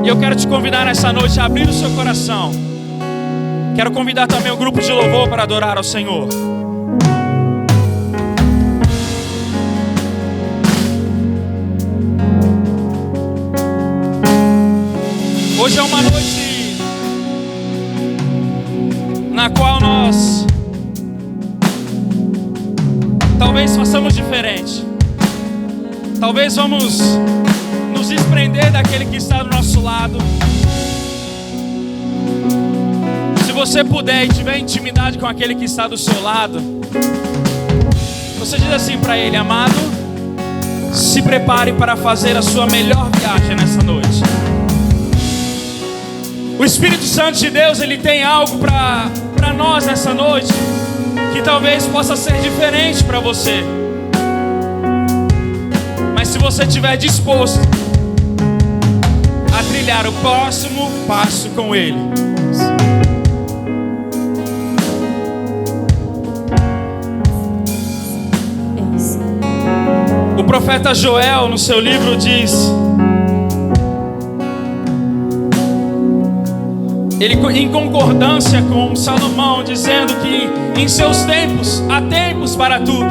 E eu quero te convidar nessa noite a abrir o seu coração. Quero convidar também o grupo de louvor para adorar ao Senhor. Hoje é uma noite na qual nós talvez façamos diferente. Talvez vamos nos desprender daquele que está do nosso lado. Se você puder e tiver intimidade com aquele que está do seu lado, você diz assim para ele: amado, se prepare para fazer a sua melhor viagem nessa noite. O Espírito Santo de Deus, ele tem algo para nós nessa noite que talvez possa ser diferente para você. Mas se você estiver disposto a trilhar o próximo passo com ele. O profeta Joel, no seu livro, diz: ele, em concordância com Salomão, dizendo que em seus tempos há tempos para tudo.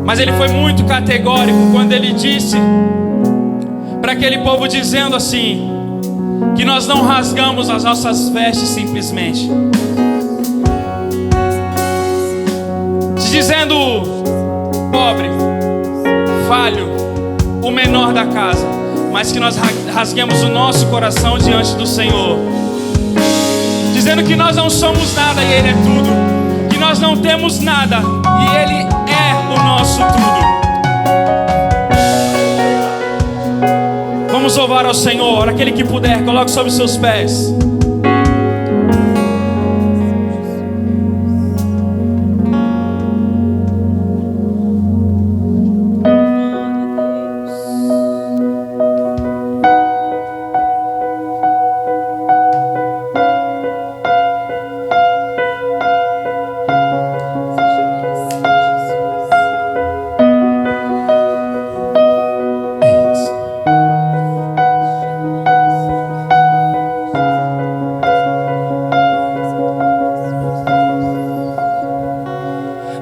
Mas ele foi muito categórico quando ele disse para aquele povo, dizendo assim, que nós não rasgamos as nossas vestes simplesmente, dizendo pobre, falho, o menor da casa, mas que nós rasguemos o nosso coração diante do Senhor, dizendo que nós não somos nada e Ele é tudo, que nós não temos nada e Ele é o nosso tudo. Vamos louvar ao Senhor. Aquele que puder, coloque sobre os seus pés.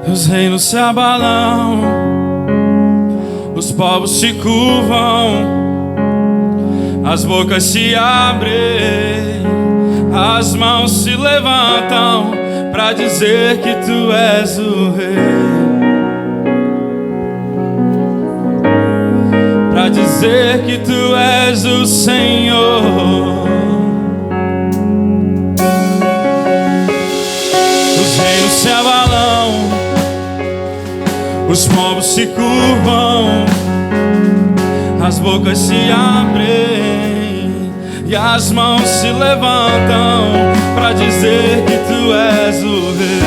Os reinos se abalam, os povos se curvam, as bocas se abrem, as mãos se levantam para dizer que tu és o rei, para dizer que tu és o Senhor. Os reinos se abalam, os povos se curvam, as bocas se abrem e as mãos se levantam para dizer que tu és o rei,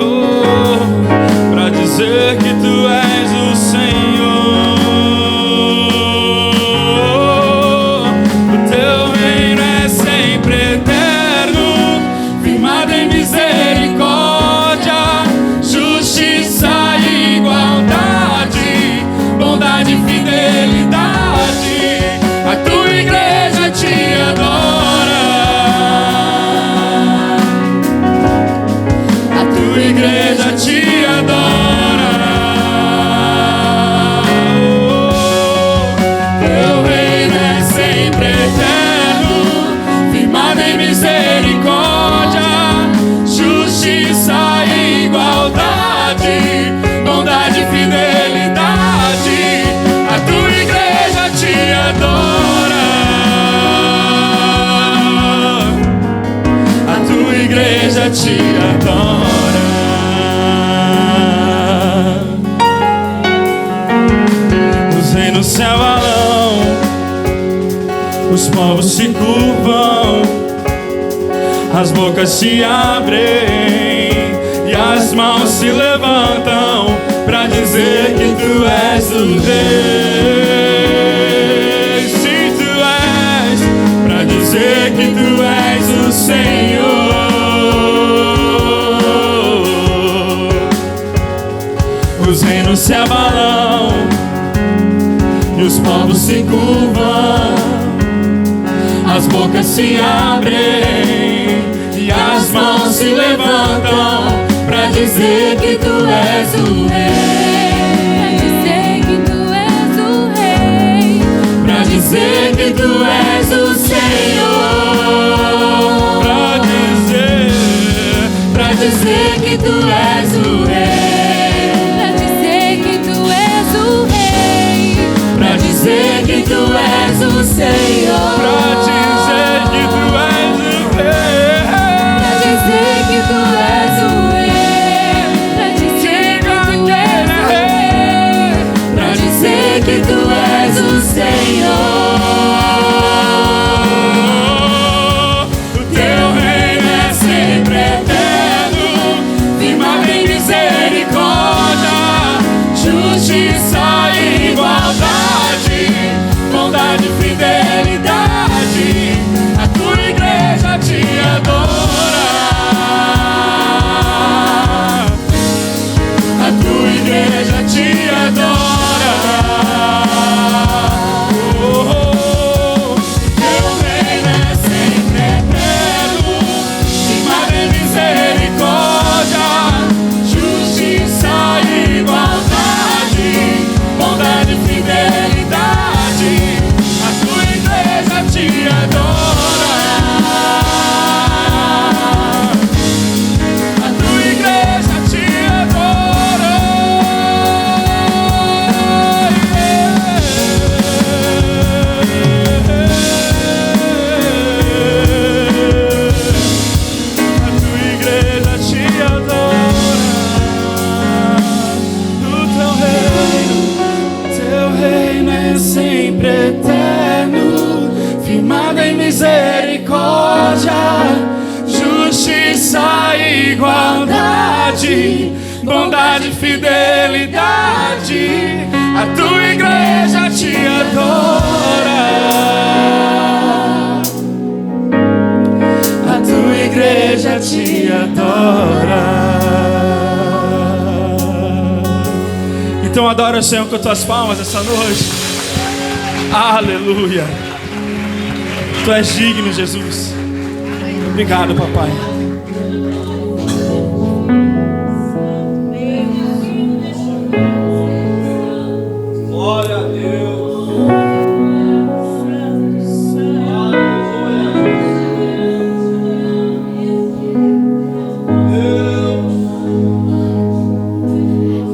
oh, para dizer que tu és o Senhor. O teu reino é sempre eterno, firmado em misericórdia, justiça e igualdade, bondade e fidelidade. A tua igreja te adora, a tua igreja te adora. Teu reino é sempre eterno, firmado em misericórdia, justiça e igualdade, bondade e fidelidade. A tua igreja te adora, a tua igreja te adora. Os reinos se abalam, os povos se curvam, as bocas se abrem e as mãos se levantam para dizer que tu és o rei. Sim, tu és, para dizer que tu és o Senhor. os reinos se abalam e os povos se curvam, as bocas se abrem e as mãos se levantam pra dizer que tu és o rei, pra dizer que tu és o Senhor, pra dizer que tu és o rei, pra dizer que tu és o Senhor, pra dizer que tu és o rei, pra dizer que tu és o rei, pra dizer que tu és o rei, pra dizer que tu és o Senhor. O teu reino é sempre eterno, firmado em misericórdia, justiça e igualdade, bondade e fidelidade. A tua igreja te adora, a tua igreja te adora. Teu reino é sempre eterno, firmado em misericórdia, justiça e igualdade, bondade e fidelidade. A tua igreja te adora, a tua igreja te adora. A tua igreja te adora. O teu reino é sempre eterno, firmado em misericórdia, justiça e igualdade, bondade e fidelidade. A tua igreja te adora, a tua igreja te adora. Então adora o Senhor com tuas palmas essa noite. Aleluia. Tu és digno, Jesus. Obrigado, papai. Glória a Deus.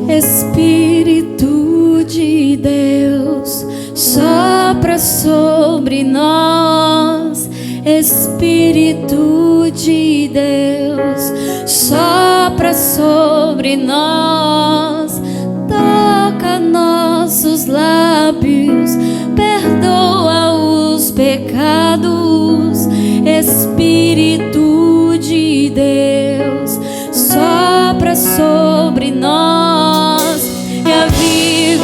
Espírito de Deus, sopra sobre nós. Espírito de Deus, sopra sobre nós. Toca nossos lábios, perdoa os pecados. Espírito de Deus, sopra sobre nós e aviva-nos,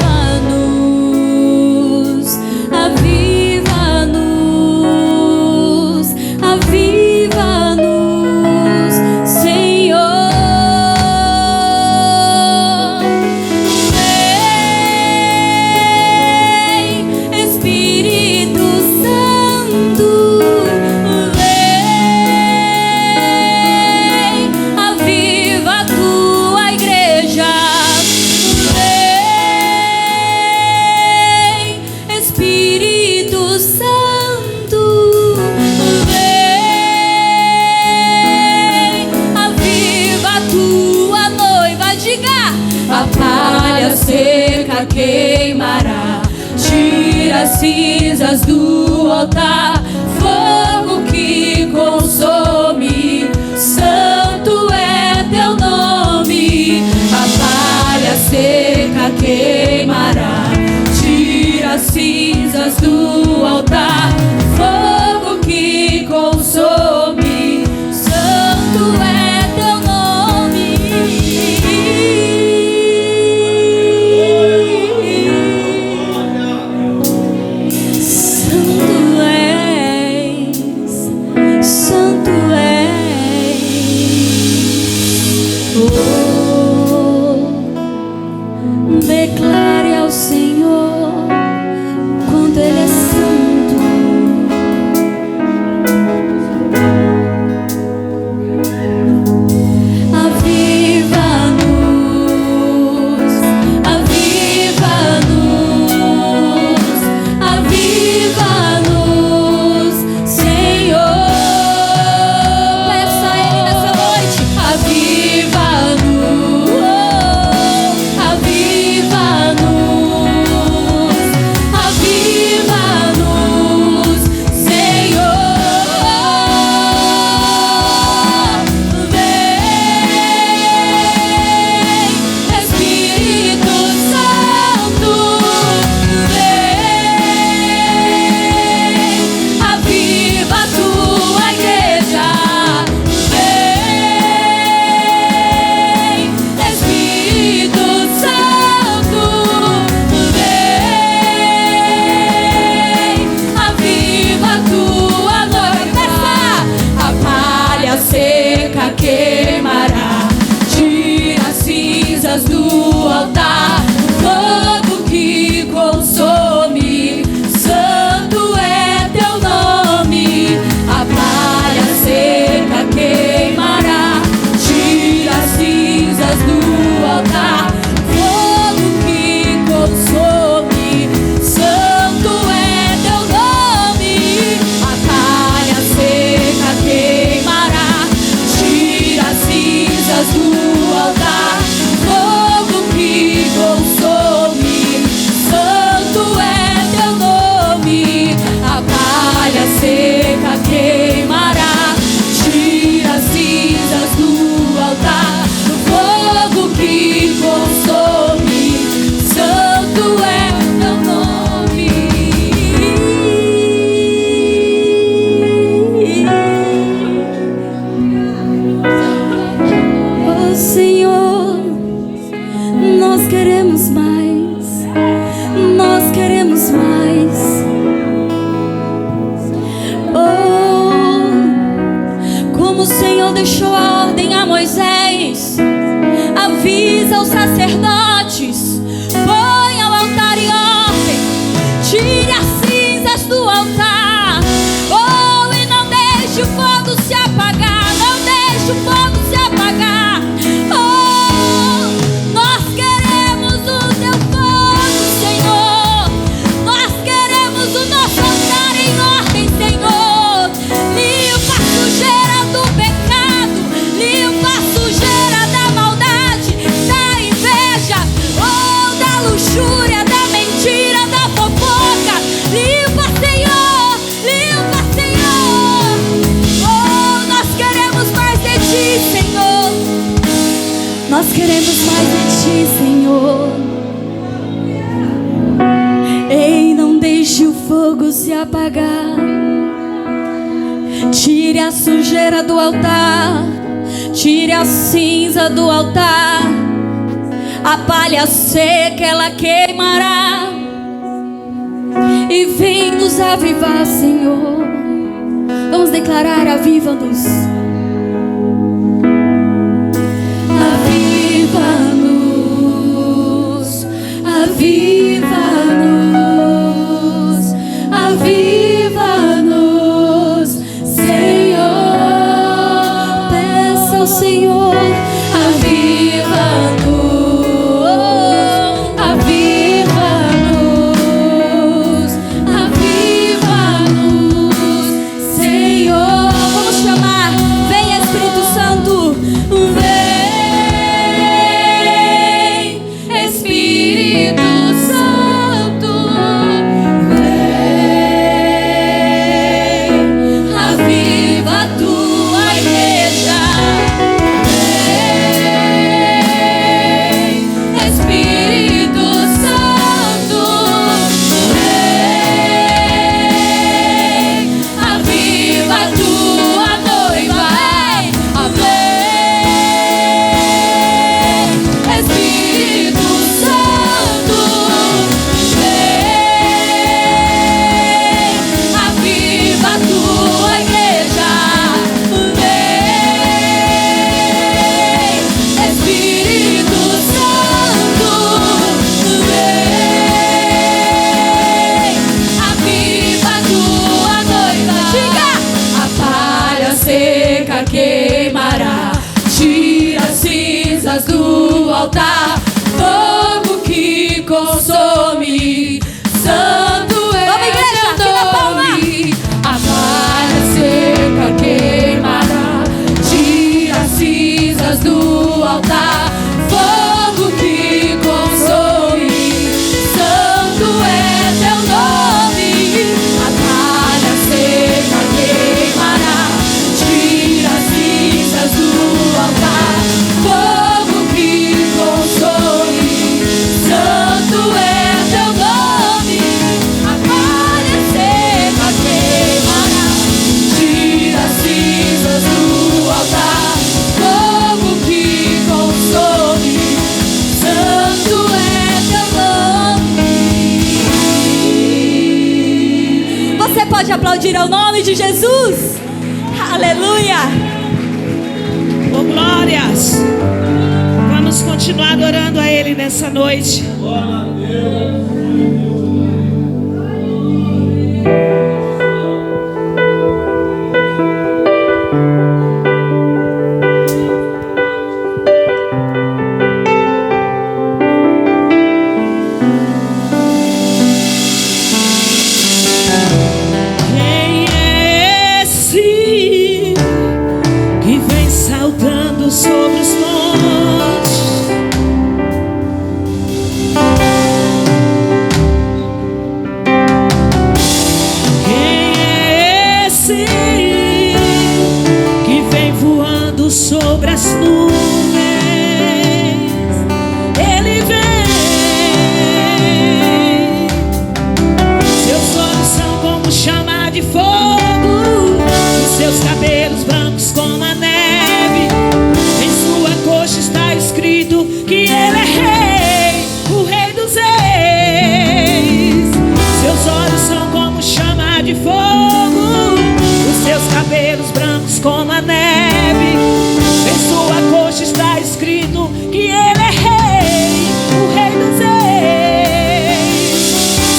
aviva-nos, aviva-nos, Senhor. Vem, Espírito Santo, vem, aviva a tua igreja. Vem, Espírito Santo, vem, aviva a tua noiva. Diga: a palha seca queimará, tira as cinzas do altar, fogo que consome, santo é teu nome. A palha seca queimará, tira as cinzas do altar, fogo que consome, santo é teu nome. Santo és, santo és. Oh, Declare ao Senhor quando Ele é santo. Aviva-nos, aviva-nos, aviva-nos, Senhor. Peça a Ele nessa noite. Aviva-nos, aviva-nos, aviva-nos, Senhor. Vem, Espírito Santo, vem, aviva a tua igreja. Vem, Espírito Santo, vem, aviva a tua noiva. A palha seca queimará, tira as cinzas do altar, fogo que consome, santo é teu nome. A palha seca queimará, tira as cinzas do altar, fogo que consome, santo é teu nome. A palha seca queimará, tira as cinzas do altar, fogo que consome, santo é teu nome. A palha seca queimará, tira as cinzas do altar, fogo que consome, santo é teu nome. Oh Senhor, nós queremos mais, nós queremos mais. Oh, como o Senhor deixou a ordem a Moisés, avisa os sacerdotes, põe ao altar em ordem, tire as cinzas do altar. Oh, e não deixe o fogo se apagar, não deixe o fogo se apagar. Oh, nós queremos o teu fogo, Senhor. Nós queremos o nosso altar em ordem, Senhor. Limpa a sujeira do pecado, limpa a sujeira da maldade, da inveja, oh, da luxúria, da mentira, da fofoca. Limpa, Senhor, limpa, Senhor. Oh, nós queremos mais de ti, Senhor. Nós queremos mais de ti, Senhor. Ei, não deixe o fogo se apagar. Tire a sujeira do altar, tire a cinza do altar. A palha seca ela queimará, e vem nos avivar, Senhor. Vamos declarar: aviva-nos, aviva-nos, aviva-nos, aviva-nos, Senhor. Peça ao Senhor: aviva-nos, aviva-nos, aviva-nos, Senhor. Vamos chamar: vem, Espírito Santo, vem, Espírito Santo. pode aplaudir ao nome de Jesus? Aleluia! Oh, glórias! Vamos continuar adorando a Ele nessa noite. Quem é esse que vem saltando sobre os montes? Quem é esse que vem voando sobre as nuvens? Ele vem. Seus olhos são como chama de fogo, os seus cabelos brancos como a neve. Em sua coxa está escrito que Ele é rei, o rei dos reis. Seus olhos são como chama de fogo, os seus cabelos brancos como a neve. Em sua coxa está escrito que Ele é rei, o rei dos reis.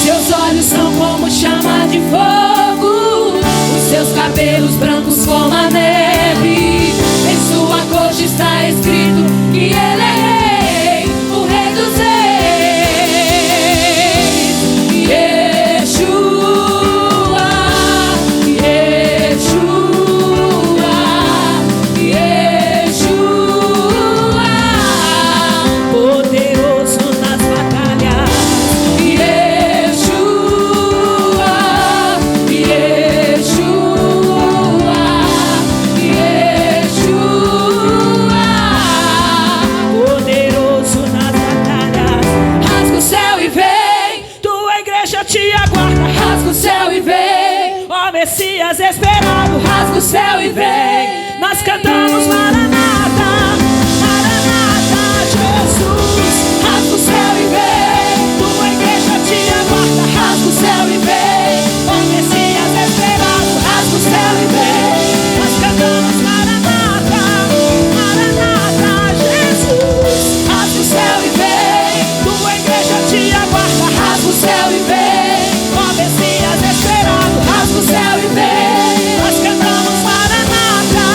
Seus olhos são como chama de fogo, os seus cabelos brancos como a neve. Em sua coxa está escrito que Ele é rei, o rei dos reis. Yeshua, Yeshua, Yeshua, poderoso nas batalhas. Yeshua, Yeshua, Yeshua, poderoso nas batalhas. Rasga o céu e vem, tua igreja te aguarda. Rasga o céu e vem, ó Messias esperado. Rasga o céu e vem, nós cantamos Maranata, Maranata, Jesus. Rasga o céu e vem, tua igreja te aguarda. Rasga o céu e vem, ó Messias esperado. Rasga o céu e vem, nós cantamos Maranata, Maranata, Jesus. Rasga o céu e vem, tua igreja te aguarda. Rasga o céu e vem, ó Messias esperado. Rasga o céu e vem, nós cantamos Maranata,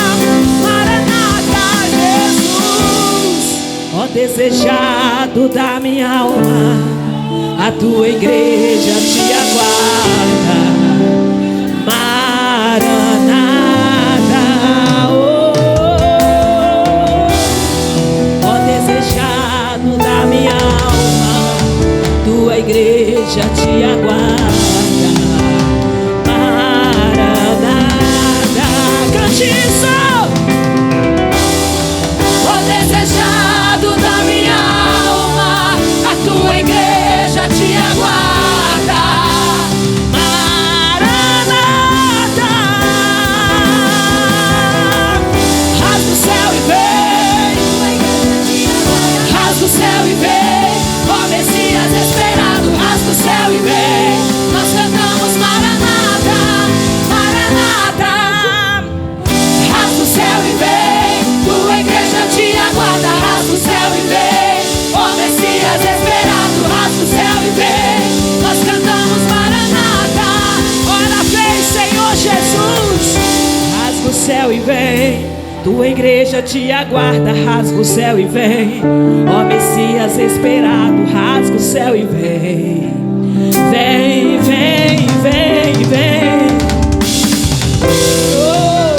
Maranata, Jesus. Ó desejado da minha alma, a tua igreja te aguarda. Maranata, ó desejado da minha alma, tua igreja te aguarda. Maranata, cante isso! Ó desejado da minha alma, a tua igreja te aguarda. Maranata, rasga o céu e vem, rasga o céu e vem, ó Messias esperado. Rasga o céu e vem, nós cantamos Maranata, Maranata. Rasga o céu e vem, tua igreja te aguarda. Rasga o céu e vem, ó Messias esperado. Rasga o céu e vem, nós cantamos Maranata. Ora vem, Senhor Jesus. Rasga o céu e vem, tua igreja te aguarda. Rasga o céu e vem, ó Messias esperado. Rasga o céu e vem. Vem, vem, vem, vem. Oh,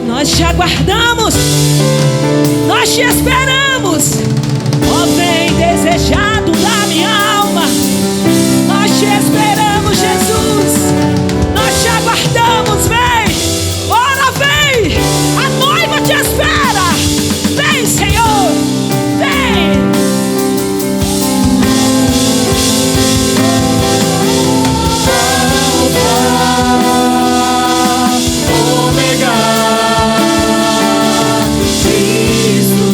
nós te aguardamos, nós te esperamos. Ó, vem desejado da minha alma, nós te esperamos, Jesus. Nós te aguardamos, vem. Ora, vem, a noiva te espera. Vem, Senhor, vem. Ômega, Cristo.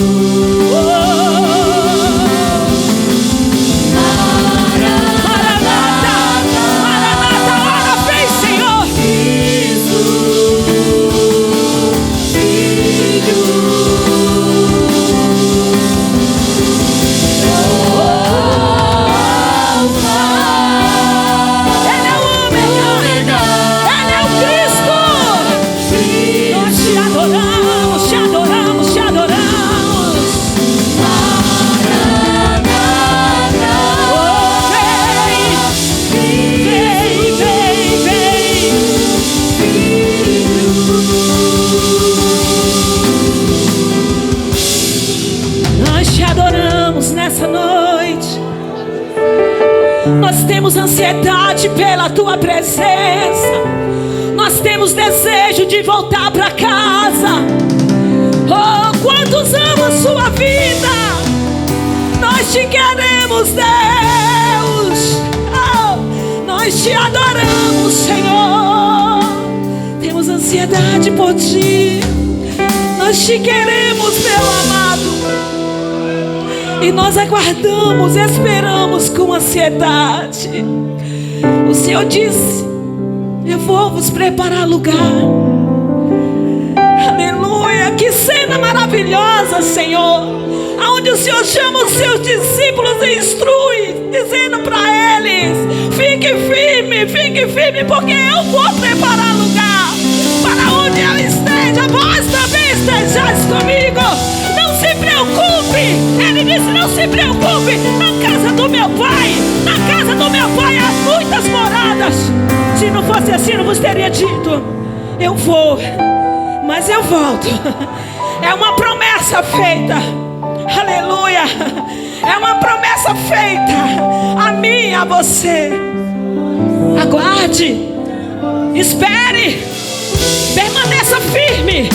Nós temos ansiedade pela tua presença. Nós temos desejo de voltar para casa. Oh, quantos amam a sua vida? Nós te queremos, Deus. Oh, nós te adoramos, Senhor. Temos ansiedade por ti. Nós te queremos, meu amado. E nós aguardamos, esperamos com ansiedade. O Senhor disse: eu vou vos preparar lugar. Aleluia, que cena maravilhosa, Senhor. Onde o Senhor chama os seus discípulos e instrui, dizendo para eles: fique firme, porque eu vou preparar lugar para onde eu esteja. Vós também estejais comigo. Não se preocupe. Ele disse: não se preocupe. Na casa do meu pai há muitas moradas. Se não fosse assim, não vos teria dito: eu vou, mas eu volto. É uma promessa feita. Aleluia. É uma promessa feita a mim e a você. Aguarde, espere, permaneça firme.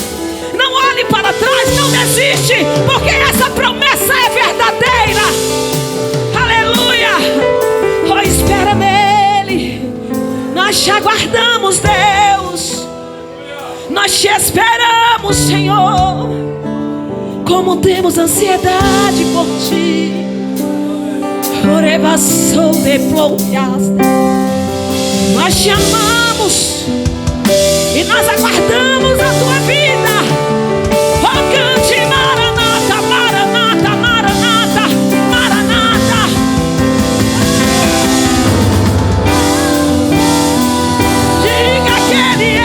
Não olhe para trás, não desiste, porque essa promessa é verdadeira. Aleluia. Oh, espera nele. Nós te aguardamos, Deus. Nós te esperamos, Senhor. Como temos ansiedade por ti. Nós te amamos e nós aguardamos a tua vida. Oh, cante Maranata, Maranata, Maranata, Maranata. Diga que Ele é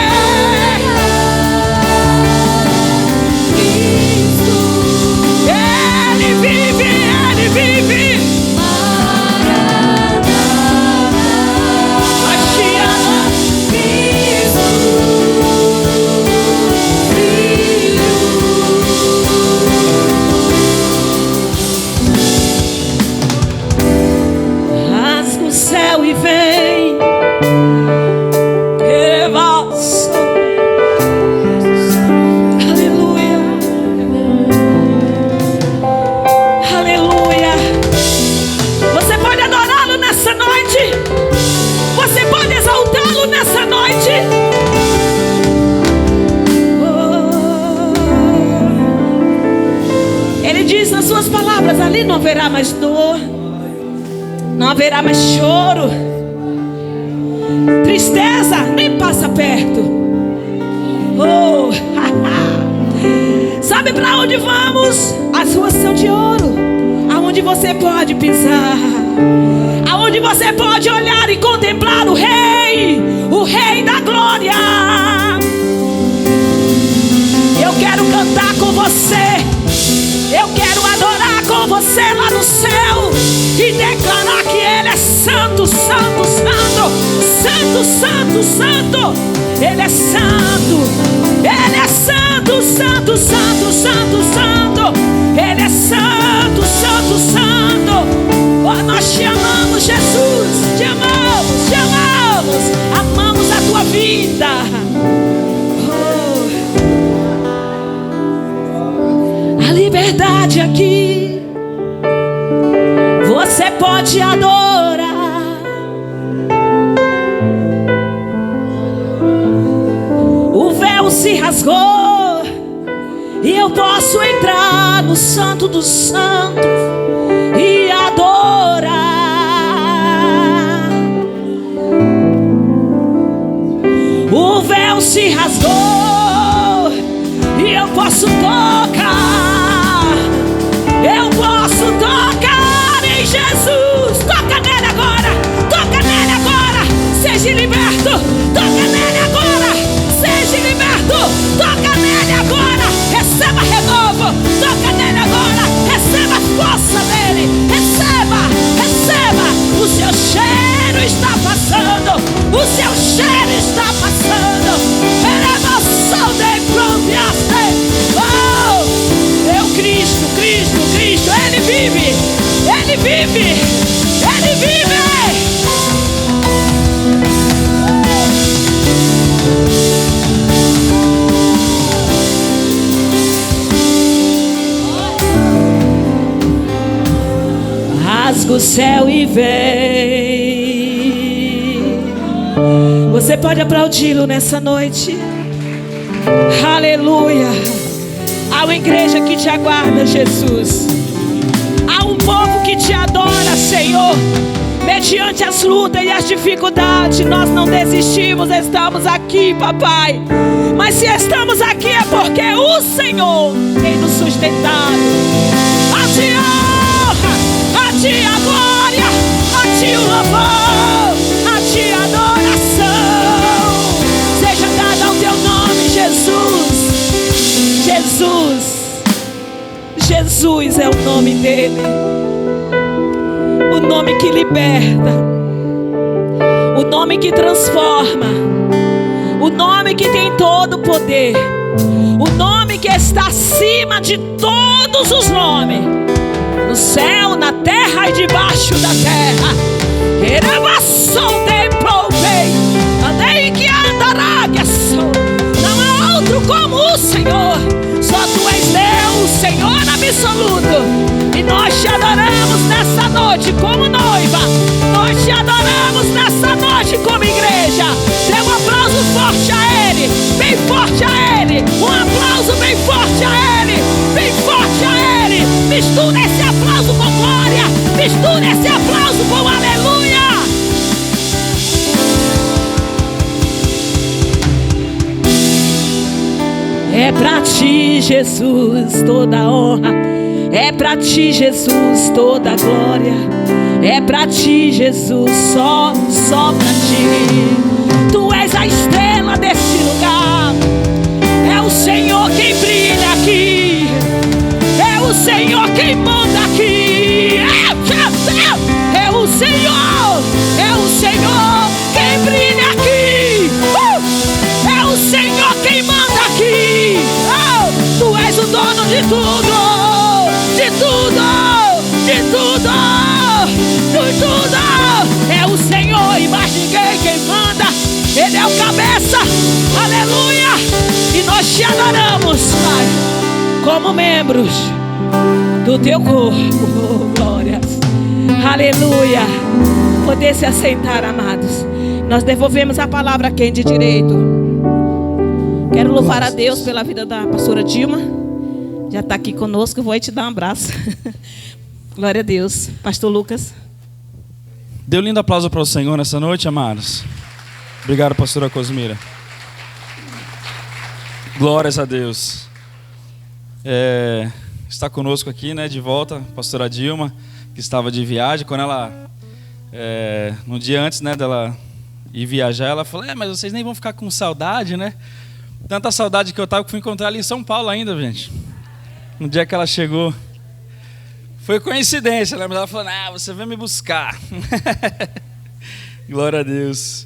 Cristo. Ele vive, Ele vive. Ali não haverá mais dor, não haverá mais choro, tristeza nem passa perto. Oh, sabe para onde vamos? As ruas são de ouro, aonde você pode pisar, aonde você pode olhar e contemplar o Rei da glória. Eu quero cantar com você. Eu quero adorar com você lá no céu e declarar que Ele é santo, santo, santo, santo, santo, santo. Ele é santo, Ele é santo, santo, santo, santo, santo. Ele é santo, santo, santo. Oh, nós te amamos, Jesus. Te amamos, te amamos. Amamos a tua vida. Liberdade aqui, você pode adorar. O véu se rasgou e eu posso entrar no Santo dos Santos e adorar. O véu se rasgou e eu posso tocar. Eu posso tocar em Jesus. Toca nele agora. Toca nele agora. Seja liberto. Toca nele agora. Seja liberto. Toca nele agora. Receba renovo. Toca nele agora. Receba a força dele. Receba. Receba. O seu cheiro está passando. O seu cheiro está passando. Elevação de pronto. Oh, Cristo, Cristo, Cristo. Ele vive. Ele vive. Ele vive. céu e vem. Você pode aplaudi-lo nessa noite. Aleluia. Há uma igreja que te aguarda, Jesus. Há um povo que te adora, Senhor. Mediante as lutas e as dificuldades, nós não desistimos, estamos aqui, papai. Mas se estamos aqui é porque o Senhor tem nos sustentado. A ti a honra, a ti a glória, a ti o louvor, a ti a adoração. Seja dada ao teu nome, Jesus. Jesus é o nome dele. O nome que liberta, o nome que transforma, o nome que tem todo o poder, o nome que está acima de todos os nomes, no céu, na terra e debaixo da terra. Não há outro como o Senhor. Só tu és Deus, Senhor absoluto. E nós te adoramos nessa noite como noiva. Nós te adoramos nessa noite como igreja. Dê um aplauso forte a Ele, bem forte a Ele. Um aplauso bem forte a Ele, bem forte a Ele. Mistura esse aplauso com glória, mistura esse aplauso com aleluia. É pra ti, Jesus, toda a honra. É pra ti, Jesus, toda a glória. É pra ti, Jesus, só pra ti. Tu és a estrela desse lugar. É o Senhor quem brilha aqui. É o Senhor quem manda aqui. É o Senhor quem brilha aqui. É o Senhor quem manda aqui. Tu és o dono de tudo. De tudo. É o Senhor e mais ninguém quem manda. Ele é o cabeça. Aleluia. E nós te adoramos, Pai, como membros do teu corpo. Glórias. Aleluia. Poder se assentar, amados. Nós devolvemos a palavra a quem de direito. Quero louvar a Deus pela vida da pastora Dilma. Já está aqui conosco, vou aí te dar um abraço. Glória a Deus. Pastor Lucas. Dê um lindo aplauso para o Senhor nessa noite, amados. Obrigado, pastora Cosmira. Glórias a Deus. Está conosco aqui, né, de volta, a pastora Dilma, que estava de viagem. Quando ela, no dia antes, né, dela ir viajar, ela falou, mas vocês nem vão ficar com saudade, né? Tanta saudade que eu estava que fui encontrar ela em São Paulo ainda, gente. No dia que ela chegou. Foi coincidência, né? Mas ela falou, você vai me buscar. Glória a Deus.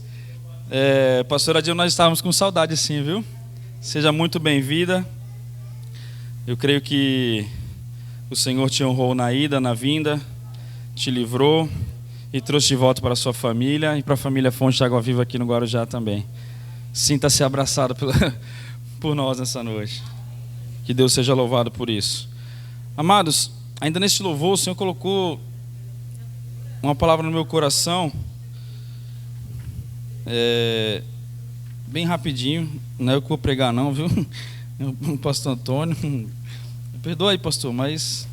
Pastora Dilma, nós estávamos com saudade sim, viu? Seja muito bem-vinda. Eu creio que o Senhor te honrou na ida, na vinda, te livrou e trouxe de volta para a sua família e para a família Fonte de Água Viva aqui no Guarujá também. Sinta-se abraçado por nós nessa noite. Que Deus seja louvado por isso. Amados, ainda neste louvor, o Senhor colocou uma palavra no meu coração, bem rapidinho, não é eu que vou pregar não, viu? O pastor Antônio, perdoa aí, pastor, mas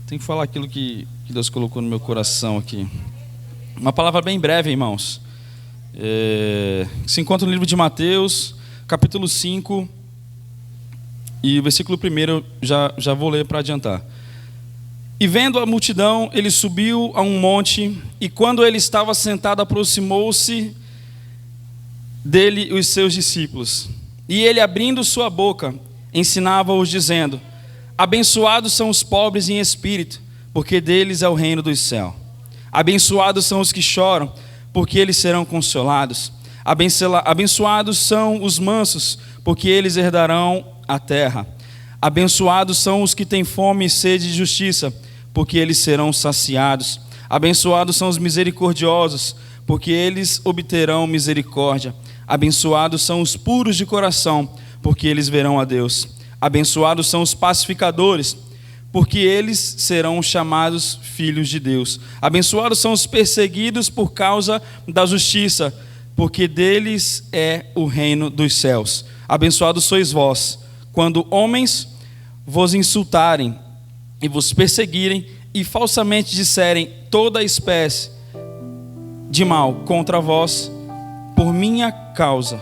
tem que falar aquilo que Deus colocou no meu coração aqui. Uma palavra bem breve, irmãos. Se encontra no livro de Mateus, capítulo 5, e o versículo 1 já vou ler para adiantar. E vendo a multidão, ele subiu a um monte, e quando ele estava sentado, aproximou-se dele os seus discípulos. E ele, abrindo sua boca, ensinava-os, dizendo: abençoados são os pobres em espírito, porque deles é o reino dos céus. Abençoados são os que choram, porque eles serão consolados. Abençoados são os mansos, porque eles herdarão a terra. Abençoados são os que têm fome e sede de justiça, porque eles serão saciados. Abençoados são os misericordiosos, porque eles obterão misericórdia. Abençoados são os puros de coração, porque eles verão a Deus. Abençoados são os pacificadores, porque eles serão chamados filhos de Deus. Abençoados são os perseguidos por causa da justiça, porque deles é o reino dos céus. Abençoados sois vós, quando homens vos insultarem e vos perseguirem e falsamente disserem toda espécie de mal contra vós, por minha causa.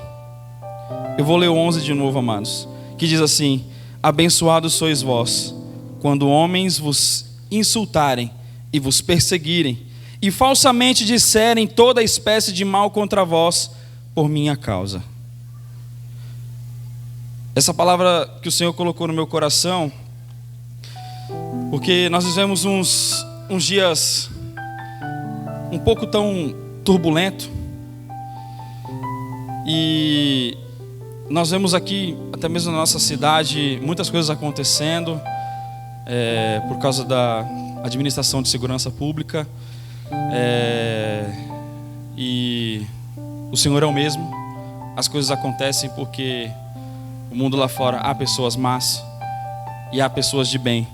Eu vou ler o 11 de novo, amados, que diz assim: abençoados sois vós, quando homens vos insultarem e vos perseguirem e falsamente disserem toda espécie de mal contra vós, por minha causa. Essa palavra que o Senhor colocou no meu coração, porque nós vivemos uns dias um pouco tão turbulento, e nós vemos aqui, até mesmo na nossa cidade, muitas coisas acontecendo por causa da administração de segurança pública, e o Senhor é o mesmo. As coisas acontecem porque o mundo lá fora há pessoas más e há pessoas de bem,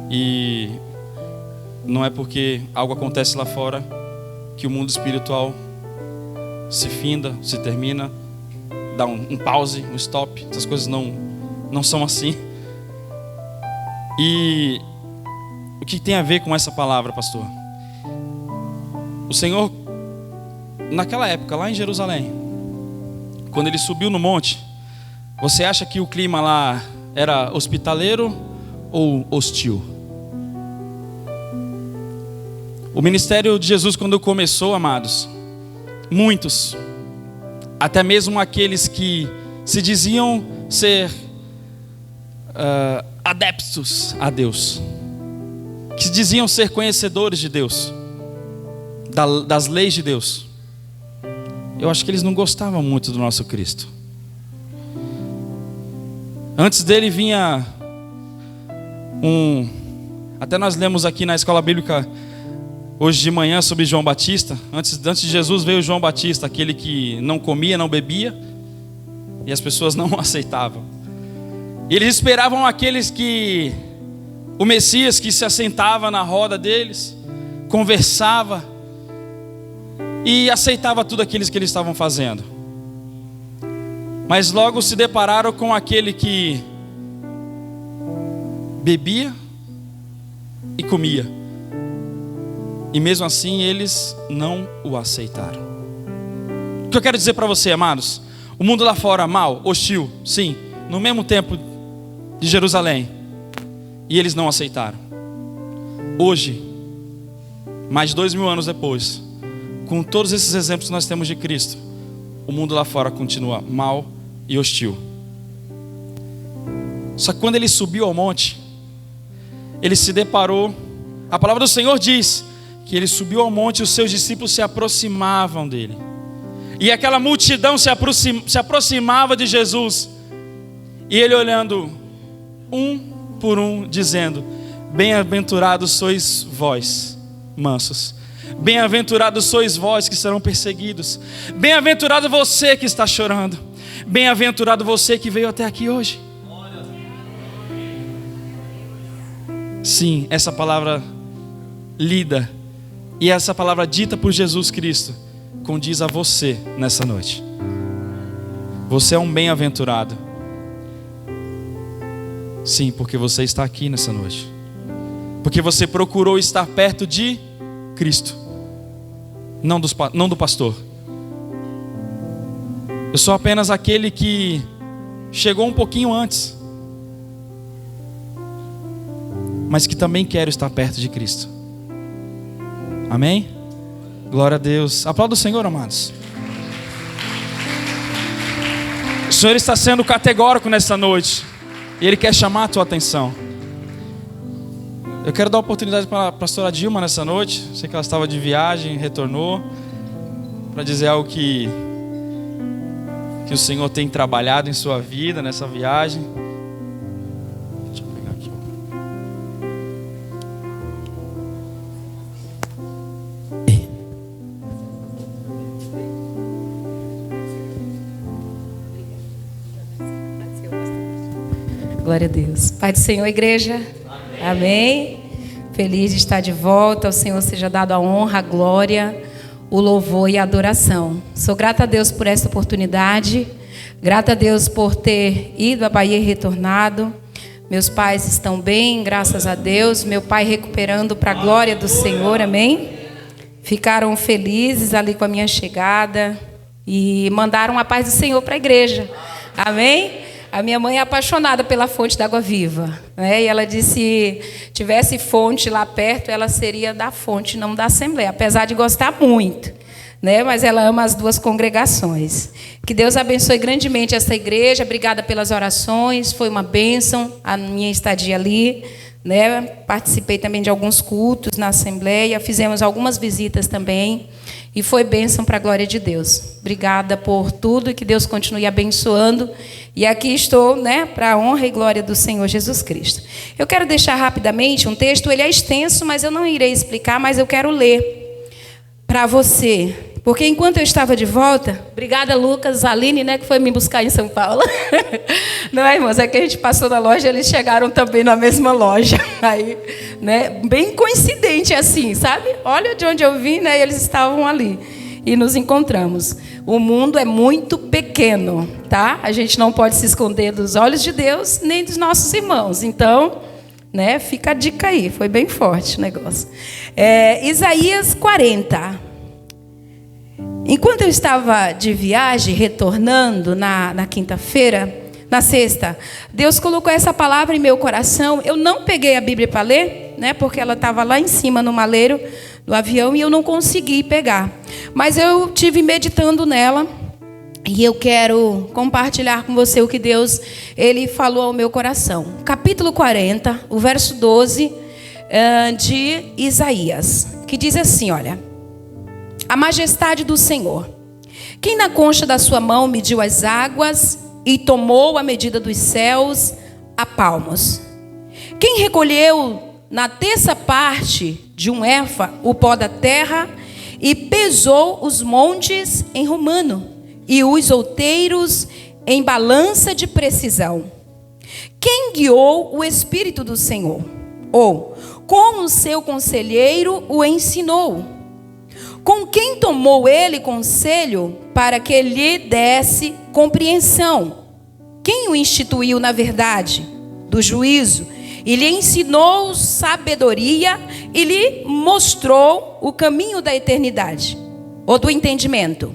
e não é porque algo acontece lá fora que o mundo espiritual se finda, se termina, dá um pause, um stop. Essas coisas não são assim. E o que tem a ver com essa palavra, pastor? O Senhor, naquela época, lá em Jerusalém, quando ele subiu no monte, você acha que o clima lá era hospitaleiro ou hostil? O ministério de Jesus, quando começou, amados, muitos, até mesmo aqueles que se diziam ser adeptos a Deus, que se diziam ser conhecedores de Deus, das leis de Deus, eu acho que eles não gostavam muito do nosso Cristo. Antes dele vinha até nós lemos aqui na escola bíblica hoje de manhã sobre João Batista. Antes de Jesus veio João Batista, aquele que não comia, não bebia, e as pessoas não o aceitavam. E eles esperavam o Messias que se assentava na roda deles, conversava e aceitava tudo aquilo que eles estavam fazendo. Mas logo se depararam com aquele que bebia e comia, e mesmo assim eles não o aceitaram. O que eu quero dizer para você, amados? O mundo lá fora, mal, hostil, sim, no mesmo tempo de Jerusalém, e eles não aceitaram. Hoje, mais de 2000 anos depois, com todos esses exemplos que nós temos de Cristo, o mundo lá fora continua mal e hostil. Só que quando ele subiu ao monte, ele se deparou, a palavra do Senhor diz que ele subiu ao monte e os seus discípulos se aproximavam dele, e aquela multidão se aproximava de Jesus, e ele olhando um por um, dizendo: bem-aventurados sois vós, mansos, bem-aventurados sois vós que serão perseguidos, bem-aventurado você que está chorando, bem-aventurado você que veio até aqui hoje. Sim, essa palavra lida e essa palavra dita por Jesus Cristo condiz a você nessa noite. Você é um bem-aventurado. Sim, porque você está aqui nessa noite, porque você procurou estar perto de Cristo, não do pastor. Eu sou apenas aquele que chegou um pouquinho antes, mas que também quero estar perto de Cristo. Amém? Glória a Deus. Aplauda o Senhor, amados. O Senhor está sendo categórico nessa noite, e Ele quer chamar a tua atenção. Eu quero dar oportunidade para a pastora Dilma nessa noite. Sei que ela estava de viagem, retornou, para dizer algo que o Senhor tem trabalhado em sua vida nessa viagem. Deixa eu pegar aqui. Glória a Deus. Pai do Senhor, igreja. Amém? Feliz de estar de volta. Ao Senhor seja dado a honra, a glória, o louvor e a adoração. Sou grata a Deus por essa oportunidade. Grata a Deus por ter ido à Bahia e retornado. Meus pais estão bem, graças a Deus. Meu pai recuperando para a glória do Senhor, amém? Ficaram felizes ali com a minha chegada e mandaram a paz do Senhor para a igreja, amém? A minha mãe é apaixonada pela fonte da água viva, né? E ela disse, se tivesse fonte lá perto, ela seria da fonte, não da Assembleia, apesar de gostar muito, né? Mas ela ama as duas congregações. Que Deus abençoe grandemente essa igreja. Obrigada pelas orações, foi uma bênção a minha estadia ali, né? Participei também de alguns cultos na Assembleia, fizemos algumas visitas também e foi bênção para a glória de Deus. Obrigada por tudo e que Deus continue abençoando. E aqui estou, né, para a honra e glória do Senhor Jesus Cristo. Eu quero deixar rapidamente um texto, ele é extenso, mas eu não irei explicar, mas eu quero ler para você. Porque enquanto eu estava de volta, obrigada Lucas, Aline, né, que foi me buscar em São Paulo. Não é, irmãos? É que a gente passou na loja, eles chegaram também na mesma loja. Aí, né, bem coincidente assim, sabe? Olha de onde eu vim, né, e eles estavam ali. E nos encontramos. O mundo é muito pequeno, tá? A gente não pode se esconder dos olhos de Deus, nem dos nossos irmãos. Então, né, fica a dica aí, foi bem forte o negócio. Isaías 40. Enquanto eu estava de viagem, retornando na quinta-feira, na sexta, Deus colocou essa palavra em meu coração. Eu não peguei a Bíblia para ler, né, porque ela estava lá em cima no maleiro do avião e eu não consegui pegar. Mas eu tive meditando nela e eu quero compartilhar com você o que Deus ele falou ao meu coração. Capítulo 40, o verso 12 de Isaías, que diz assim, olha: a majestade do Senhor, quem na concha da sua mão mediu as águas e tomou a medida dos céus a palmos, quem recolheu na terça parte de um éfa o pó da terra e pesou os montes em romano e os outeiros em balança de precisão, quem guiou o Espírito do Senhor, ou como o seu conselheiro o ensinou, com quem tomou ele conselho para que lhe desse compreensão, quem o instituiu na verdade do juízo e lhe ensinou sabedoria e lhe mostrou o caminho da eternidade, ou do entendimento.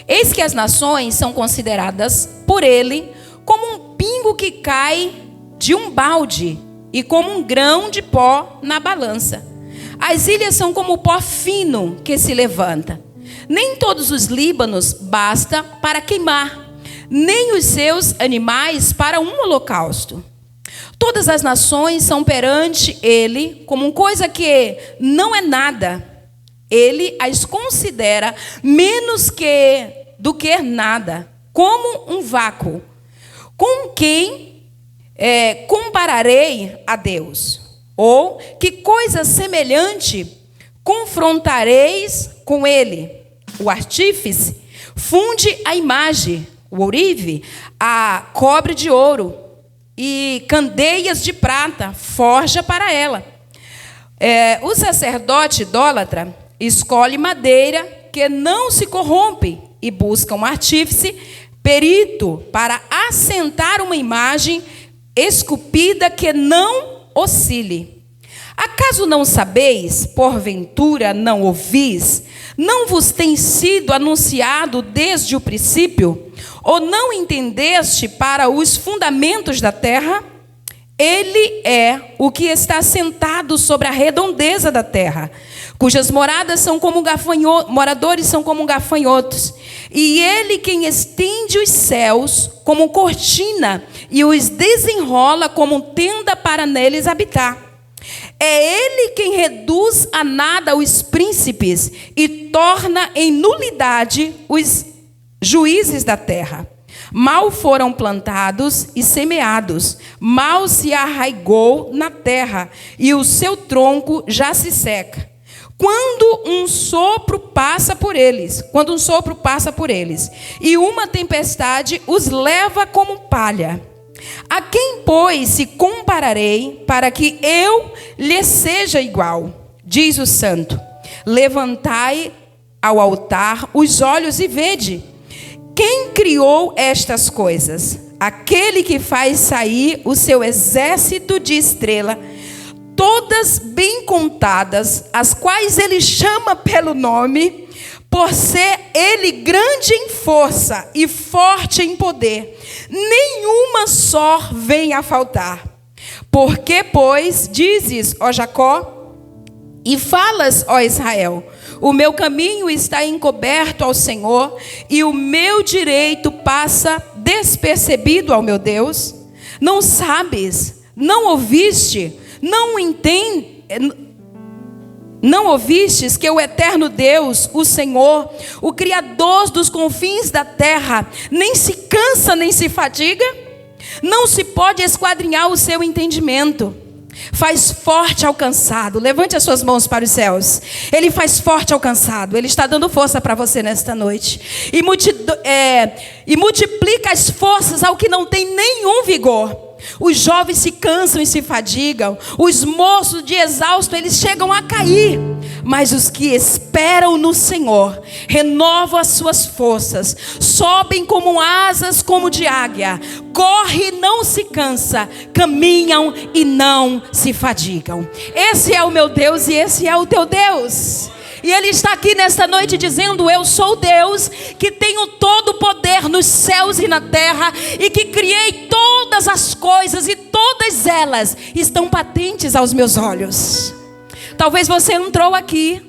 Eis que as nações são consideradas por ele como um pingo que cai de um balde e como um grão de pó na balança. As ilhas são como o pó fino que se levanta. Nem todos os Líbanos basta para queimar, nem os seus animais para um holocausto. Todas as nações são perante ele como coisa que não é nada. Ele as considera menos do que nada, como um vácuo. Com quem compararei a Deus? Ou que coisa semelhante confrontareis com ele? O artífice funde a imagem, o ourive, a cobre de ouro e candeias de prata, forja para ela. O sacerdote idólatra escolhe madeira que não se corrompe e busca um artífice perito para assentar uma imagem esculpida que não oscile. Acaso não sabeis, porventura não ouvis, não vos tem sido anunciado desde o princípio? Ou não entendeste para os fundamentos da terra? Ele é o que está sentado sobre a redondeza da terra, cujas moradores são como gafanhotos. E ele quem estende os céus como cortina e os desenrola como tenda para neles habitar. É ele quem reduz a nada os príncipes e torna em nulidade os juízes da terra. Mal foram plantados e semeados, mal se arraigou na terra, e o seu tronco já se seca. Quando um sopro passa por eles, e uma tempestade os leva como palha. A quem, pois, se compararei para que eu lhe seja igual? Diz o santo: levantai ao altar os olhos e vede. Quem criou estas coisas? Aquele que faz sair o seu exército de estrela, todas bem contadas, as quais ele chama pelo nome, por ser ele grande em força e forte em poder. Nenhuma só vem a faltar. Porque, pois, dizes, ó Jacó, e falas, ó Israel, o meu caminho está encoberto ao Senhor, e o meu direito passa despercebido ao meu Deus? Não sabes, não ouviste, não entende, não ouvistes que o eterno Deus, o Senhor, o Criador dos confins da terra, nem se cansa nem se fadiga? Não se pode esquadrinhar o seu entendimento. Faz forte ao cansado. Levante as suas mãos para os céus. Ele faz forte ao cansado. Ele está dando força para você nesta noite. E multiplica as forças ao que não tem nenhum vigor. Os jovens se cansam e se fadigam. Os moços de exausto, eles chegam a cair. Mas os que esperam no Senhor renovam as suas forças, sobem como asas como de águia, corre e não se cansa, caminham e não se fadigam. Esse é o meu Deus e esse é o teu Deus. E Ele está aqui nesta noite dizendo: eu sou Deus que tenho todo o poder nos céus e na terra, e que criei todas as coisas, e todas elas estão patentes aos meus olhos. Talvez você entrou aqui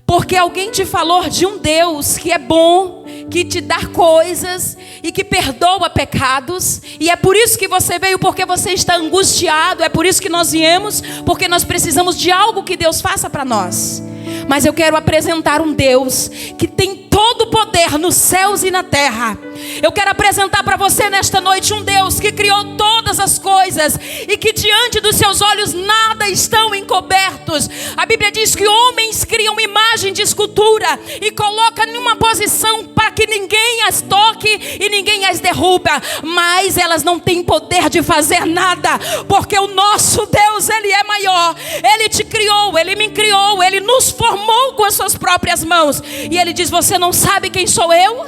porque alguém te falou de um Deus que é bom, que te dá coisas e que perdoa pecados. E é por isso que você veio, porque você está angustiado. É por isso que nós viemos, porque nós precisamos de algo que Deus faça para nós. Mas eu quero apresentar um Deus que tem todo o poder nos céus e na terra. Eu quero apresentar para você nesta noite um Deus que criou todas as coisas e que diante dos seus olhos nada estão encobertos. A Bíblia diz que homens criam imagem de escultura e colocam em uma posição para que ninguém as toque e ninguém as derruba, mas elas não têm poder de fazer nada, porque o nosso Deus, Ele é maior. Ele te criou, Ele me criou, Ele nos formou com as suas próprias mãos. E Ele diz: você não sabe quem sou eu?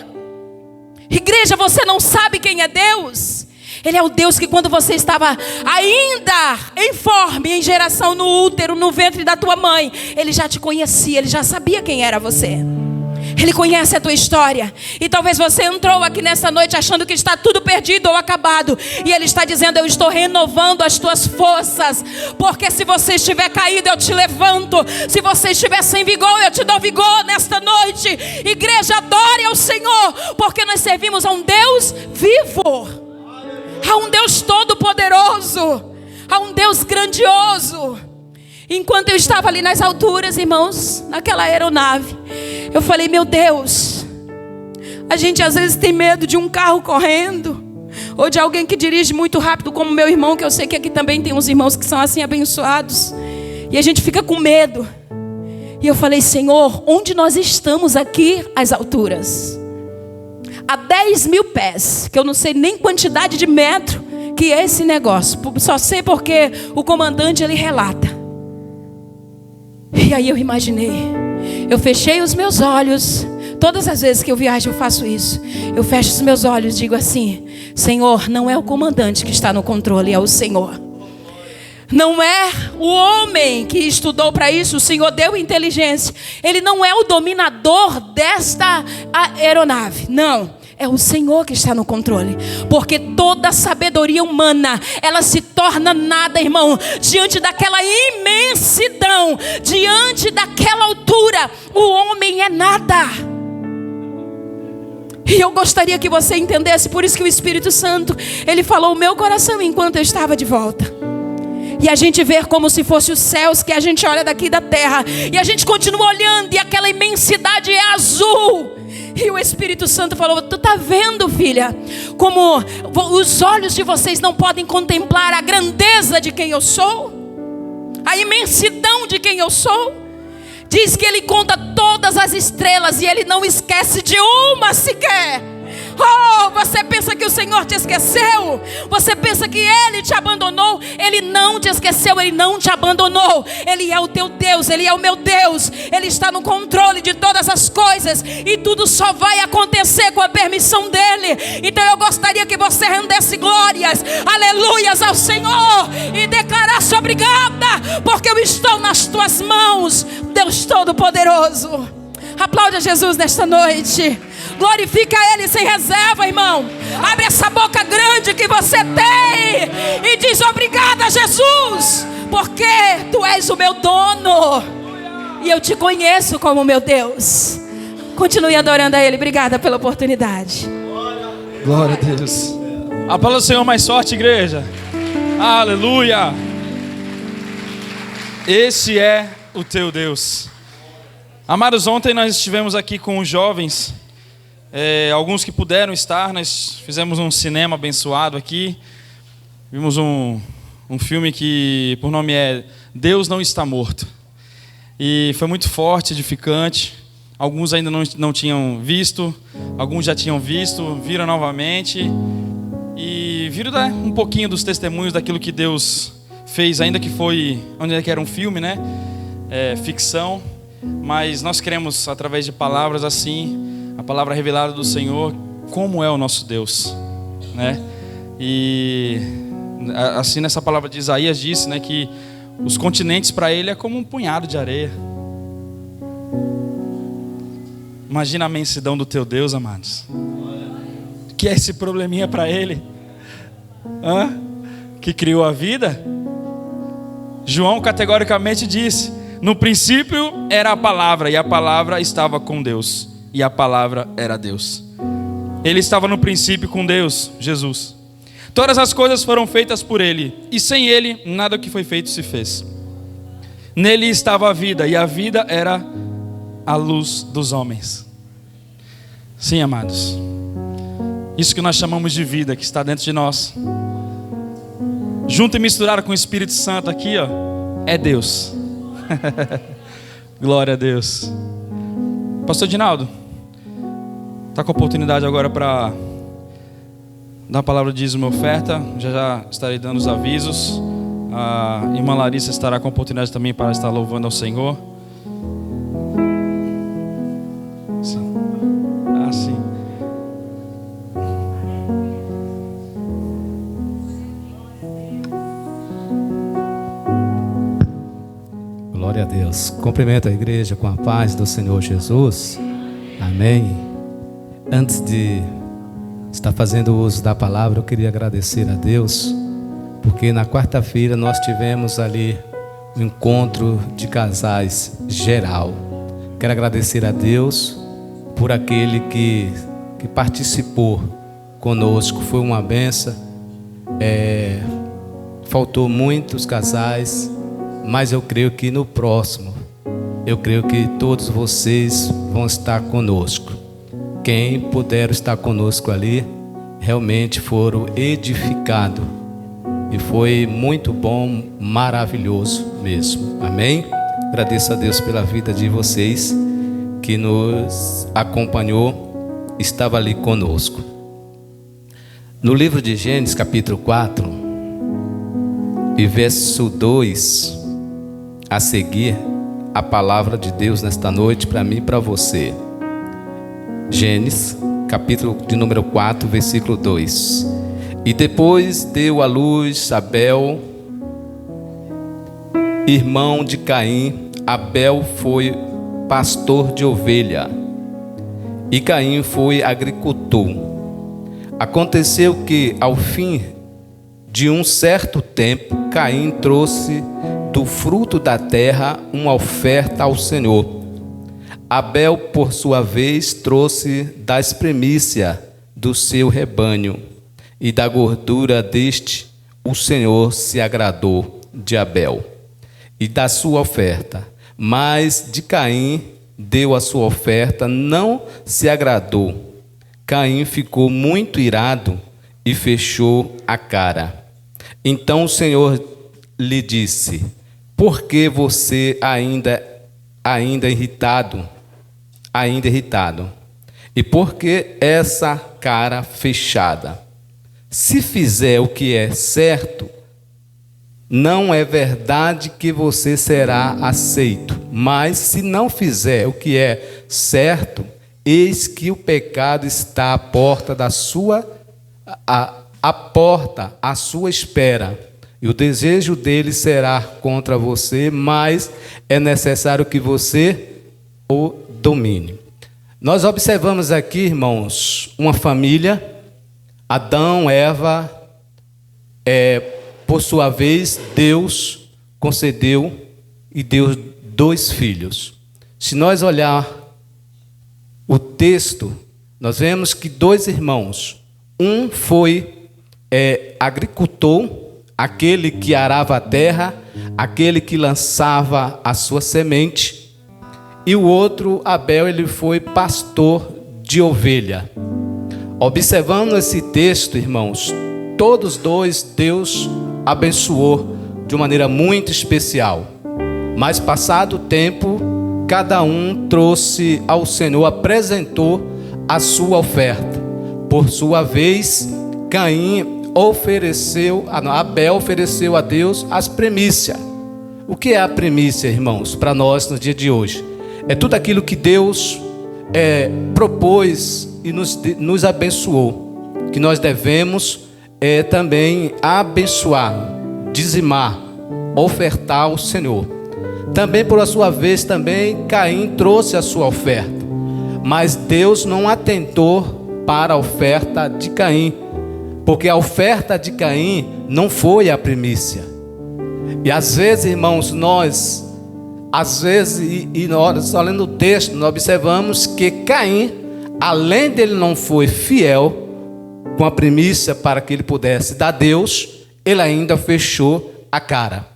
Igreja, você não sabe quem é Deus? Ele é o Deus que quando você estava ainda informe, em geração, no útero, no ventre da tua mãe, Ele já te conhecia, Ele já sabia quem era você. Ele conhece a tua história. E talvez você entrou aqui nessa noite achando que está tudo perdido ou acabado. E Ele está dizendo: eu estou renovando as tuas forças. Porque se você estiver caído, eu te levanto. Se você estiver sem vigor, eu te dou vigor nesta noite. Igreja, adore ao Senhor, porque nós servimos a um Deus vivo, a um Deus todo-poderoso, a um Deus grandioso. Enquanto eu estava ali nas alturas, irmãos, naquela aeronave, eu falei: meu Deus, a gente às vezes tem medo de um carro correndo, ou de alguém que dirige muito rápido, como meu irmão, que eu sei que aqui também tem uns irmãos que são assim abençoados, e a gente fica com medo. E eu falei: Senhor, onde nós estamos aqui às alturas? A 10.000 pés, que eu não sei nem quantidade de metro que é esse negócio, só sei porque o comandante ele relata. E aí eu imaginei, eu fechei os meus olhos. Todas as vezes que eu viajo eu faço isso. Eu fecho os meus olhos e digo assim: Senhor, não é o comandante que está no controle, é o Senhor. Não é o homem que estudou para isso, o Senhor deu inteligência. Ele não é o dominador desta aeronave, não. É o Senhor que está no controle. Porque toda sabedoria humana, ela se torna nada, irmão, diante daquela imensidão, diante daquela altura. O homem é nada. E eu gostaria que você entendesse. Por isso que o Espírito Santo, ele falou o meu coração enquanto eu estava de volta. E a gente vê como se fosse os céus, que a gente olha daqui da terra, e a gente continua olhando, e aquela imensidade é azul. E o Espírito Santo falou: tu tá vendo, filha, como os olhos de vocês não podem contemplar a grandeza de quem eu sou, a imensidão de quem eu sou. Diz que Ele conta todas as estrelas e Ele não esquece de uma sequer. Oh, você pensa que o Senhor te esqueceu? Você pensa que Ele te abandonou? Ele não te esqueceu, Ele não te abandonou. Ele é o teu Deus, Ele é o meu Deus. Ele está no controle de todas as coisas, e tudo só vai acontecer com a permissão dEle. Então eu gostaria que você rendesse glórias, aleluias ao Senhor, e declarasse: obrigada, porque eu estou nas tuas mãos, Deus Todo-Poderoso. Aplaude a Jesus nesta noite. Glorifica Ele sem reserva, irmão. Abre essa boca grande que você tem e diz: obrigada, Jesus, porque Tu és o meu dono e eu Te conheço como meu Deus. Continue adorando a Ele. Obrigada pela oportunidade. Glória a Deus. Aplauda o Senhor mais forte, igreja. Aleluia. Esse é o teu Deus. Amados, ontem nós estivemos aqui com os jovens, alguns que puderam estar. Nós fizemos um cinema abençoado aqui. Vimos um filme que por nome é Deus Não Está Morto. E foi muito forte, edificante. Alguns ainda não tinham visto, alguns já tinham visto, viram novamente. E viram um pouquinho dos testemunhos daquilo que Deus fez, ainda que foi, onde que era um filme, né? Ficção. Mas nós queremos, através de palavras assim, a palavra revelada do Senhor, como é o nosso Deus, né? E assim, nessa palavra de Isaías disse, né, que os continentes para Ele é como um punhado de areia. Imagina a imensidão do teu Deus, amados. Que é esse probleminha para Ele? Que criou a vida? João categoricamente disse: no princípio era a palavra, e a palavra estava com Deus, e a palavra era Deus. Ele estava no princípio com Deus, Jesus. Todas as coisas foram feitas por Ele, e sem Ele nada do que foi feito se fez. Nele estava a vida, e a vida era a luz dos homens. Sim, amados, isso que nós chamamos de vida, que está dentro de nós, junto e misturado com o Espírito Santo aqui, é Deus. Glória a Deus. Pastor Dinaldo, está com a oportunidade agora para dar a palavra de dízimo e oferta. Já estarei dando os avisos. A irmã Larissa estará com a oportunidade também para estar louvando ao Senhor. Sim. Glória a Deus. Cumprimento a igreja com a paz do Senhor Jesus. Amém. Antes de estar fazendo uso da palavra, eu queria agradecer a Deus, porque na quarta-feira nós tivemos ali um encontro de casais geral. Quero agradecer a Deus por aquele que participou conosco. Foi uma benção. Faltou muitos casais, mas eu creio que no próximo, eu creio que todos vocês vão estar conosco. Quem puder estar conosco ali, realmente foram edificados. E foi muito bom, maravilhoso mesmo. Amém? Agradeço a Deus pela vida de vocês que nos acompanhou, estava ali conosco. No livro de Gênesis, capítulo 4, e verso 2, a seguir, a palavra de Deus nesta noite para mim e para você. Gênesis, capítulo de número 4, versículo 2. E depois deu à luz Abel, irmão de Caim. Abel foi pastor de ovelha e Caim foi agricultor. Aconteceu que, ao fim de um certo tempo, Caim trouxe do fruto da terra uma oferta ao Senhor. Abel, por sua vez, trouxe das primícias do seu rebanho, e da gordura deste o Senhor se agradou de Abel e da sua oferta, mas de Caim deu a sua oferta, não se agradou. Caim ficou muito irado e fechou a cara. Então o Senhor lhe disse: por que você ainda irritado? E por que essa cara fechada. Se fizer o que é certo, não é verdade que você será aceito. Mas se não fizer o que é certo, eis que o pecado está à porta à sua espera. E o desejo dele será contra você, mas é necessário que você o domine. Nós observamos aqui, irmãos, uma família, Adão, Eva, por sua vez, Deus concedeu e deu 2 filhos. Se nós olhar o texto, nós vemos que 2 irmãos, um foi agricultor, aquele que arava a terra, aquele que lançava a sua semente, e o outro, Abel, ele foi pastor de ovelha. Observando esse texto, irmãos, todos 2 Deus abençoou de uma maneira muito especial. Mas passado o tempo, cada um trouxe ao Senhor, apresentou a sua oferta. Por sua vez, Abel ofereceu a Deus as primícias. O que é a primícia, irmãos, para nós no dia de hoje? É tudo aquilo que Deus propôs e nos abençoou, que nós devemos também abençoar, dizimar, ofertar ao Senhor. Também por sua vez, também Caim trouxe a sua oferta, mas Deus não atentou para a oferta de Caim, porque a oferta de Caim não foi a primícia. E às vezes, irmãos, nós olhando o texto, nós observamos que Caim, além dele não foi fiel com a primícia para que ele pudesse dar a Deus, ele ainda fechou a cara.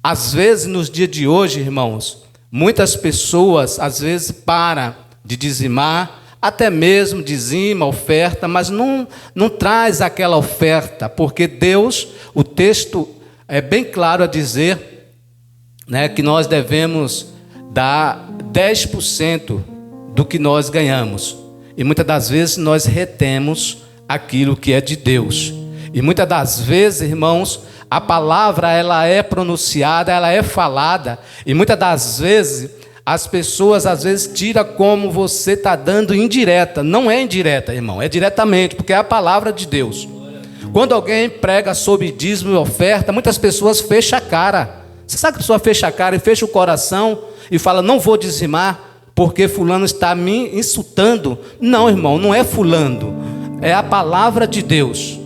Às vezes, nos dias de hoje, irmãos, muitas pessoas, às vezes, param de dizimar, até mesmo dizima, oferta, mas não traz aquela oferta, porque Deus, o texto é bem claro a dizer, né, que nós devemos dar 10% do que nós ganhamos. E muitas das vezes nós retemos aquilo que é de Deus. E muitas das vezes, irmãos, a palavra ela é pronunciada, ela é falada, e muitas das vezes as pessoas às vezes tiram como você está dando indireta. Não é indireta, irmão, é diretamente, porque é a palavra de Deus. Quando alguém prega sobre dízimo e oferta, muitas pessoas fecham a cara. Você sabe que a pessoa fecha a cara e fecha o coração e fala, não vou dizimar porque fulano está me insultando. Não, irmão, não é fulano, é a palavra de Deus.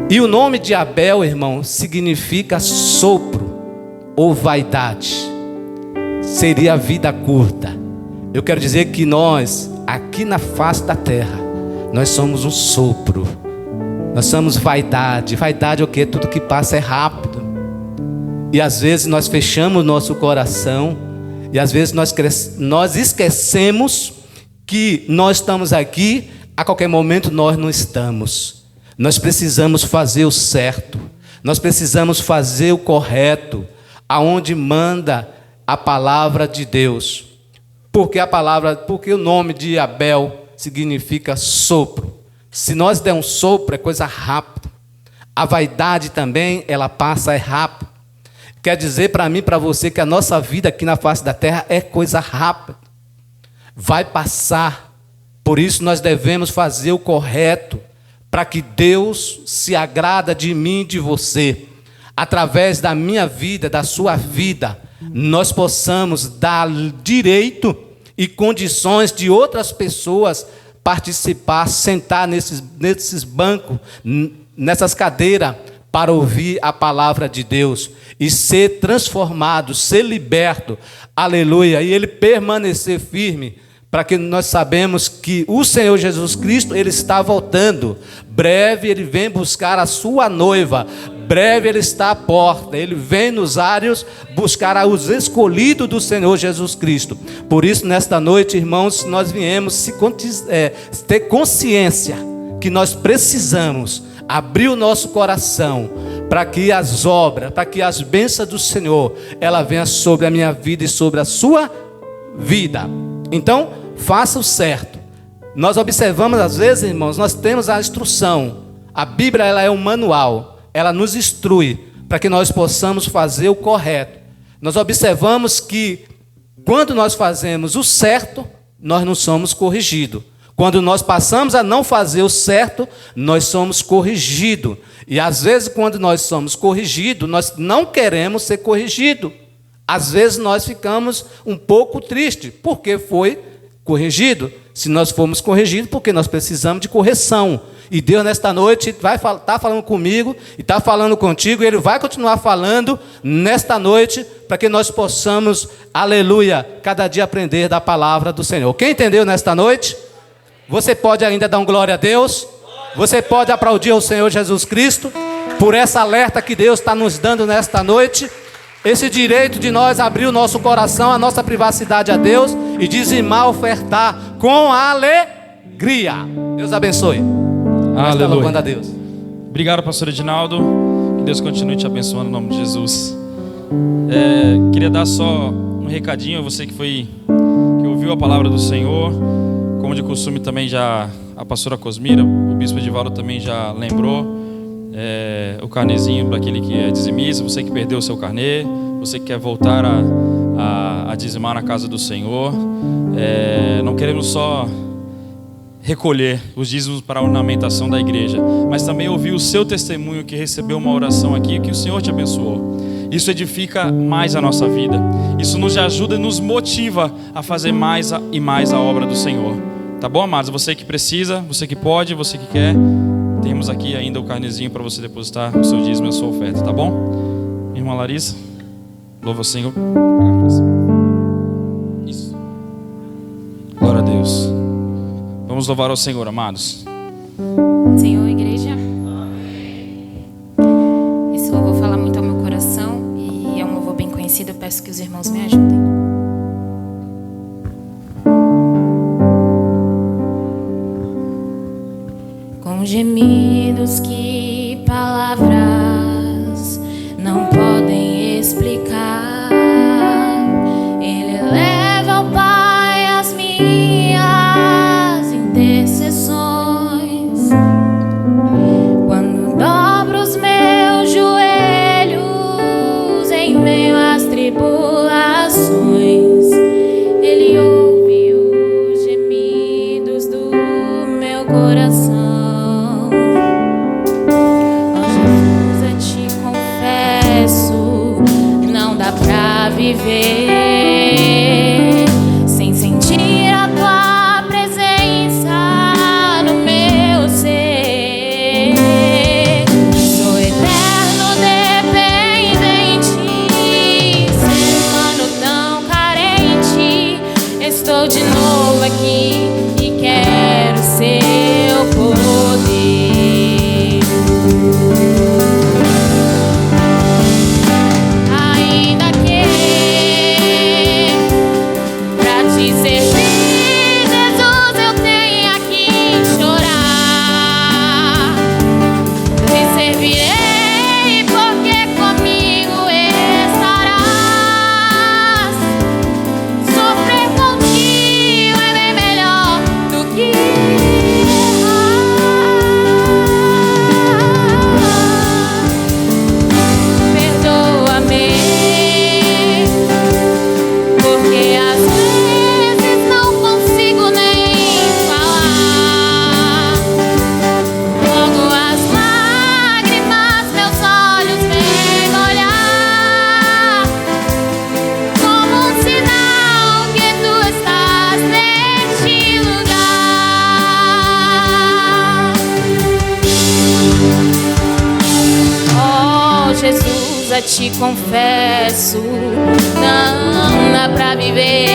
E o nome de Abel, irmão, significa sopro ou vaidade. Seria vida curta. Eu quero dizer que nós, aqui na face da terra, nós somos um sopro. Nós somos vaidade. Vaidade é o quê? Tudo que passa é rápido. E às vezes nós fechamos nosso coração. E às vezes nós esquecemos que nós estamos aqui. A qualquer momento nós não estamos. Nós precisamos fazer o certo. Nós precisamos fazer o correto. Aonde manda a palavra de Deus. Porque o nome de Abel significa sopro. Se nós der um sopro, é coisa rápida. A vaidade também, ela passa, é rápido. Quer dizer para mim, para você, que a nossa vida aqui na face da terra é coisa rápida. Vai passar. Por isso nós devemos fazer o correto, para que Deus se agrada de mim e de você. Através da minha vida, da sua vida, nós possamos dar direito e condições de outras pessoas participar, sentar nesses bancos, nessas cadeiras, para ouvir a palavra de Deus e ser transformado, ser liberto, aleluia, e ele permanecer firme, para que nós sabemos que o Senhor Jesus Cristo, ele está voltando, breve ele vem buscar a sua noiva, breve ele está à porta, ele vem nos ares buscar os escolhidos do Senhor Jesus Cristo. Por isso, nesta noite, irmãos, nós viemos ter consciência que nós precisamos abrir o nosso coração para que as obras, para que as bênçãos do Senhor, ela venha sobre a minha vida e sobre a sua vida. Então, faça o certo. Nós observamos, às vezes, irmãos, nós temos a instrução. A Bíblia, ela é um manual. Ela nos instrui para que nós possamos fazer o correto. Nós observamos que quando nós fazemos o certo, nós não somos corrigidos. Quando nós passamos a não fazer o certo, nós somos corrigidos. E às vezes, quando nós somos corrigidos, nós não queremos ser corrigidos. Às vezes nós ficamos um pouco tristes, porque foi corrigido. Se nós formos corrigidos, porque nós precisamos de correção. E Deus, nesta noite, vai estar falando comigo e está falando contigo. E Ele vai continuar falando nesta noite, para que nós possamos, aleluia, cada dia aprender da palavra do Senhor. Quem entendeu nesta noite? Você pode ainda dar um glória a Deus? Você pode aplaudir ao Senhor Jesus Cristo por essa alerta que Deus está nos dando nesta noite? Esse direito de nós abrir o nosso coração, a nossa privacidade a Deus e dizimar, ofertar com alegria. Deus abençoe. Aleluia. Louvando a Deus. Obrigado, pastor Edinaldo. Que Deus continue te abençoando no nome de Jesus. Queria dar só um recadinho a você que ouviu a palavra do Senhor. Como de costume também já a pastora Cosmira, o bispo Edivaldo também já lembrou. O carnezinho para aquele que é dizimista, você que perdeu o seu carnê, você que quer voltar a dizimar na casa do Senhor. Não queremos só recolher os dízimos para a ornamentação da igreja, mas também ouvir o seu testemunho que recebeu uma oração aqui, que o Senhor te abençoou. Isso edifica mais a nossa vida. Isso nos ajuda e nos motiva a fazer mais e mais a obra do Senhor. Tá bom, amados? Você que precisa, você que pode, você que quer, temos aqui ainda o carnezinho para você depositar o seu dízimo e a sua oferta, tá bom? Irmã Larissa, louva o Senhor. Isso. Glória a Deus. Vamos louvar ao Senhor, amados. Senhor, igreja. Esse louvor fala muito ao meu coração e é um louvor bem conhecido. Eu peço que os irmãos me ajudem. Com gemidos que palavras não podem explicar, Ele leva ao Pai as minhas intercessões. Quando dobro os meus joelhos em meio às tribulações, Ele ouve os gemidos do meu coração. Pra viver sem sentir a tua presença no meu ser. Sou eterno dependente, ser humano tão carente. Estou de novo aqui e quero seu poder. Te confesso, não dá pra viver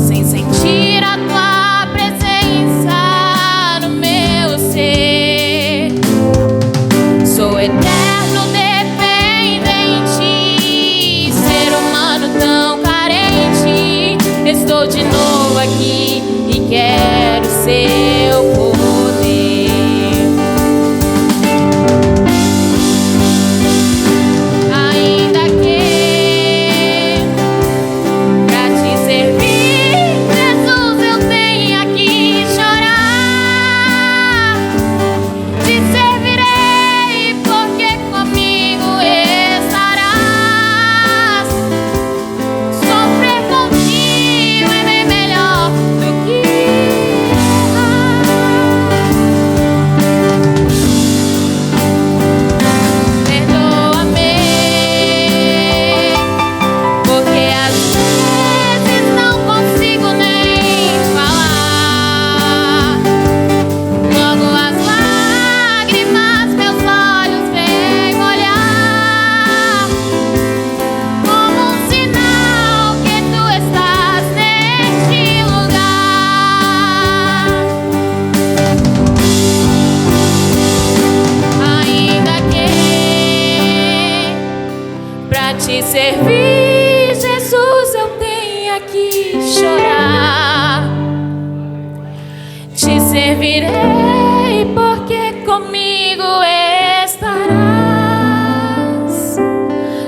sem sentir a tua presença no meu ser. Sou eterno dependente, ser humano tão carente. Estou de novo aqui e quero seu poder. Pra te servir, Jesus, eu tenho aqui aqui chorar. Te servirei porque comigo estarás.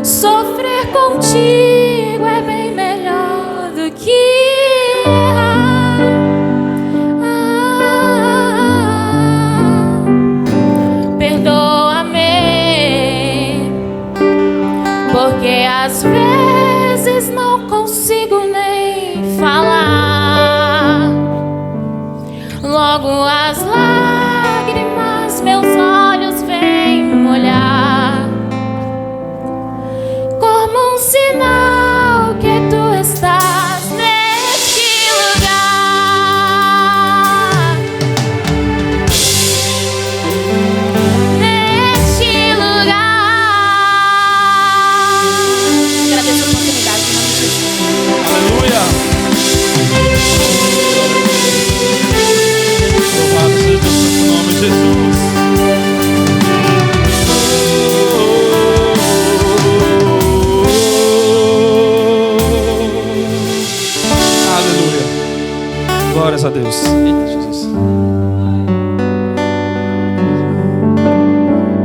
Sofrer contigo é bem melhor do que errar. Perdoa-me, porque às vezes não consigo nem falar. Logo as lágrimas meus olhos vêm molhar, como um sinal que tu estás neste lugar. Neste lugar. Agradeço a oportunidade, em nome de Jesus. Aleluia. Louvado seja o santo nome de Jesus. Aleluia. Glórias a Deus. Eita, Jesus.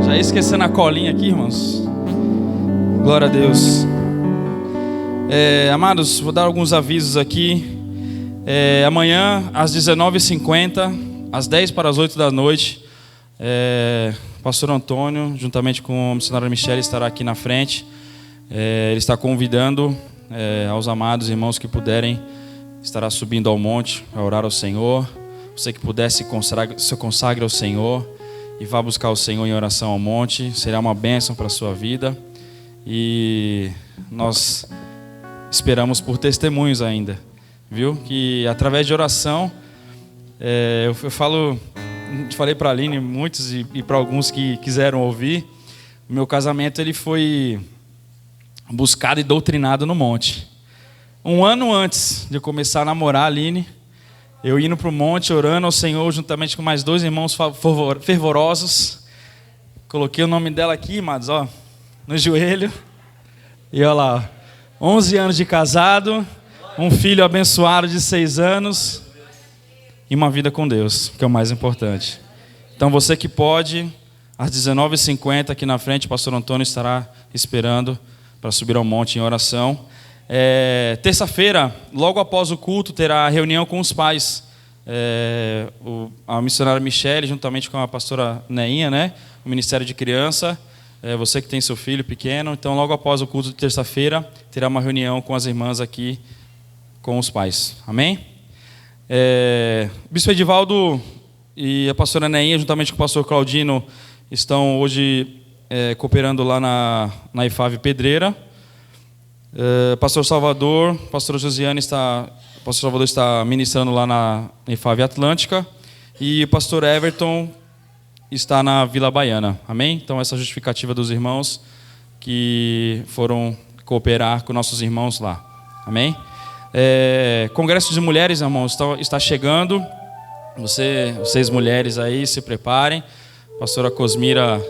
Já ia esquecendo a colinha aqui, irmãos. Glória a Deus. Amados, vou dar alguns avisos aqui. Amanhã, às 19h50, às 10 para as 8 da noite, pastor Antônio, juntamente com a missionária Michele, estará aqui na frente. Ele está convidando aos amados irmãos que puderem, estará subindo ao monte para orar ao Senhor. Você que puder, se consagre ao Senhor e vá buscar o Senhor em oração ao monte. Será uma bênção para a sua vida. E nós esperamos por testemunhos ainda, viu? Que através de oração, eu falei para a Aline, muitos e para alguns que quiseram ouvir, o meu casamento ele foi buscado e doutrinado no monte. Um ano antes de eu começar a namorar a Aline, eu indo para o monte, orando ao Senhor, juntamente com mais 2 irmãos fervorosos. Coloquei o nome dela aqui, amados, ó, no joelho. E olha lá, 11 anos de casado, um filho abençoado de 6 anos e uma vida com Deus, que é o mais importante. Então você que pode, às 19h50 aqui na frente, o pastor Antônio estará esperando para subir ao monte em oração. Terça-feira, logo após o culto, terá reunião com os pais. A missionária Michele, juntamente com a pastora Neinha, né? O Ministério de Criança. Você que tem seu filho pequeno, então logo após o culto de terça-feira, terá uma reunião com as irmãs aqui, com os pais. Amém? O bispo Edivaldo e a pastora Neinha, juntamente com o pastor Claudino, estão hoje cooperando lá na IFAV Pedreira. Pastor Salvador, pastor Josiane pastor Salvador está ministrando lá na IFAV Atlântica, e o pastor Everton está na Vila Baiana. Amém? Então essa justificativa dos irmãos que foram cooperar com nossos irmãos lá. Amém? Congresso de Mulheres, irmãos, está chegando. Vocês mulheres aí, se preparem. A pastora Cosmira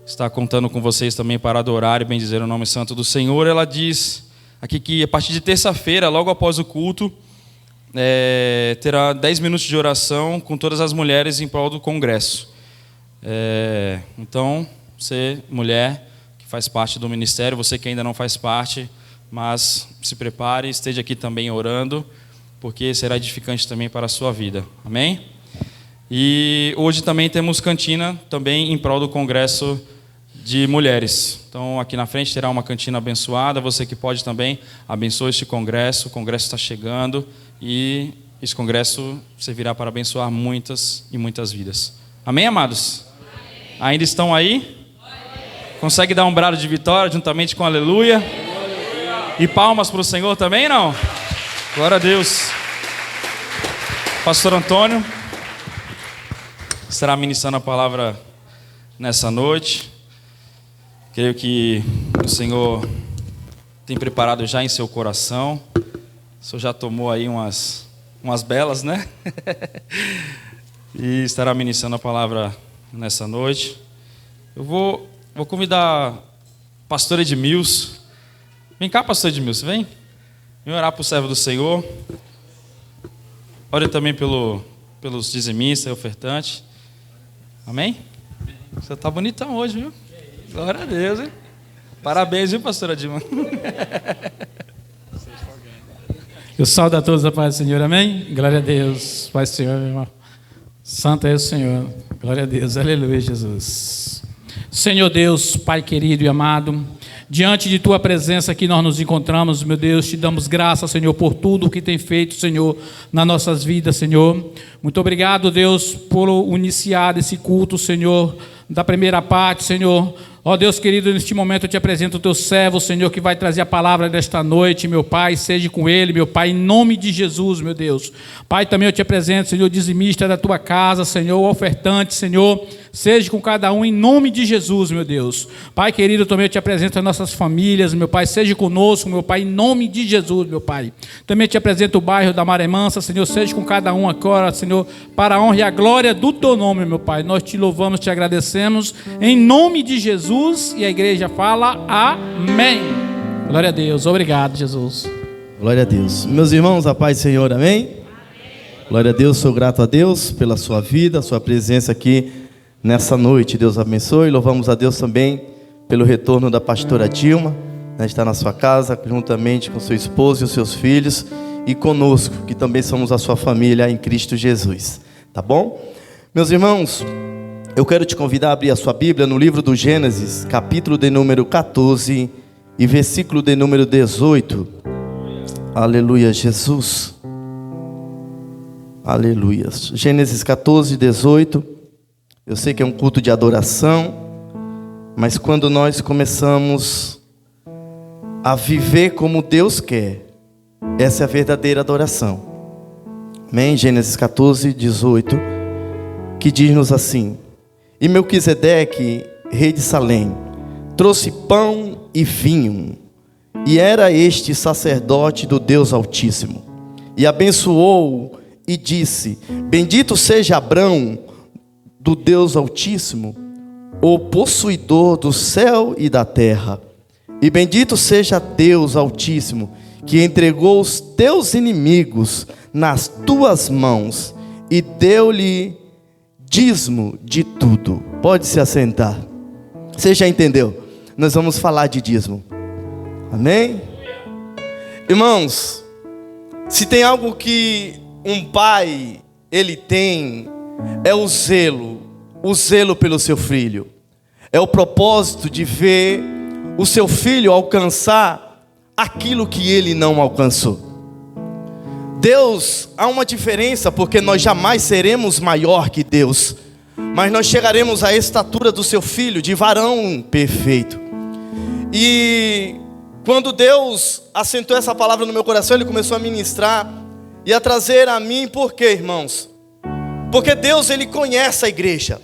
está contando com vocês também para adorar e bendizer o nome santo do Senhor. Ela diz aqui que a partir de terça-feira, logo após o culto, terá 10 minutos de oração com todas as mulheres em prol do congresso. Então, você, mulher, que faz parte do ministério, você que ainda não faz parte, mas se prepare, esteja aqui também orando, porque será edificante também para a sua vida. Amém? E hoje também temos cantina, também em prol do congresso de mulheres. Então, aqui na frente terá uma cantina abençoada. Você que pode também, abençoe este congresso. O congresso está chegando e esse congresso servirá para abençoar muitas e muitas vidas. Amém, amados? Amém. Ainda estão aí? Amém. Consegue dar um brado de vitória juntamente com aleluia? Aleluia. E palmas para o Senhor também, não? Glória a Deus. Pastor Antônio estará ministrando a palavra nessa noite. Creio que o Senhor tem preparado já em seu coração. O Senhor já tomou aí umas belas, né? E estará ministrando a palavra nessa noite. Eu vou convidar a pastora Edmilson. Vem cá, pastor Edmilson, vem. Vem orar para o servo do Senhor. Ore também pelos dizimistas e ofertantes. Amém? Você está bonitão hoje, viu? Glória a Deus, hein? Parabéns, viu, pastora Dilma? Eu saúdo a todos a paz do Senhor, amém? Glória a Deus, Pai do Senhor, meu irmão. Santo é o Senhor, glória a Deus, aleluia, Jesus. Senhor Deus, Pai querido e amado, diante de Tua presença aqui nós nos encontramos, meu Deus, te damos graça, Senhor, por tudo o que tem feito, Senhor, nas nossas vidas, Senhor. Muito obrigado, Deus, por iniciar esse culto, Senhor, da primeira parte, Senhor. Ó Deus querido, neste momento eu te apresento o teu servo, Senhor, que vai trazer a palavra desta noite, meu Pai, seja com ele, meu Pai, em nome de Jesus, meu Deus. Pai, também eu te apresento, Senhor, dizimista da tua casa, Senhor, ofertante, Senhor, seja com cada um em nome de Jesus, meu Deus. Pai querido, também eu te apresento as nossas famílias, meu Pai, seja conosco, meu Pai, em nome de Jesus, meu Pai. Também te apresento o bairro da Maré Mansa, Senhor, seja com cada um agora, Senhor, para a honra e a glória do teu nome, meu Pai. Nós te louvamos, te agradecemos, em nome de Jesus. E a igreja fala amém. Glória a Deus, obrigado, Jesus. Glória a Deus. Meus irmãos, a paz do Senhor, amém? Amém. Glória a Deus, sou grato a Deus pela sua vida, sua presença aqui nessa noite. Deus abençoe. Louvamos a Deus também pelo retorno da pastora Dilma, né, está na sua casa, juntamente com seu esposo e os seus filhos, e conosco, que também somos a sua família em Cristo Jesus. Tá bom? Meus irmãos, eu quero te convidar a abrir a sua Bíblia no livro do Gênesis, capítulo de número 14 e versículo de número 18. Aleluia, Jesus. Aleluia. Gênesis 14, 18. Eu sei que é um culto de adoração, mas quando nós começamos a viver como Deus quer, essa é a verdadeira adoração. Amém? Gênesis 14, 18, que diz-nos assim: E Melquisedeque, rei de Salém, trouxe pão e vinho, e era este sacerdote do Deus Altíssimo. E abençoou e disse: Bendito seja Abrão, do Deus Altíssimo, o possuidor do céu e da terra. E bendito seja Deus Altíssimo, que entregou os teus inimigos nas tuas mãos, e deu-lhe dízimo de tudo. Pode se assentar. Você já entendeu? Nós vamos falar de dízimo. Amém? Irmãos, se tem algo que um pai ele tem, é o zelo pelo seu filho. É o propósito de ver o seu filho alcançar aquilo que ele não alcançou. Deus, há uma diferença, porque nós jamais seremos maior que Deus, mas nós chegaremos à estatura do seu filho, de varão perfeito. E quando Deus assentou essa palavra no meu coração, Ele começou a ministrar e a trazer a mim. Por quê, irmãos? Porque Deus, Ele conhece a igreja.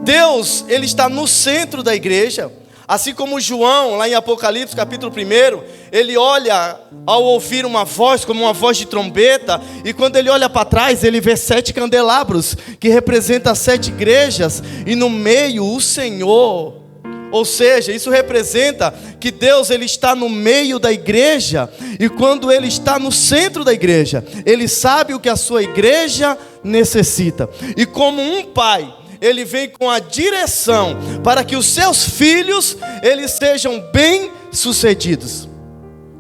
Deus, Ele está no centro da igreja. Assim como João, lá em Apocalipse, capítulo 1, ele olha ao ouvir uma voz, como uma voz de trombeta, e quando ele olha para trás, ele vê 7 candelabros, que representam as 7 igrejas, e no meio o Senhor. Ou seja, isso representa que Deus ele está no meio da igreja, e quando Ele está no centro da igreja, Ele sabe o que a sua igreja necessita. E como um pai, Ele vem com a direção para que os seus filhos eles sejam bem-sucedidos.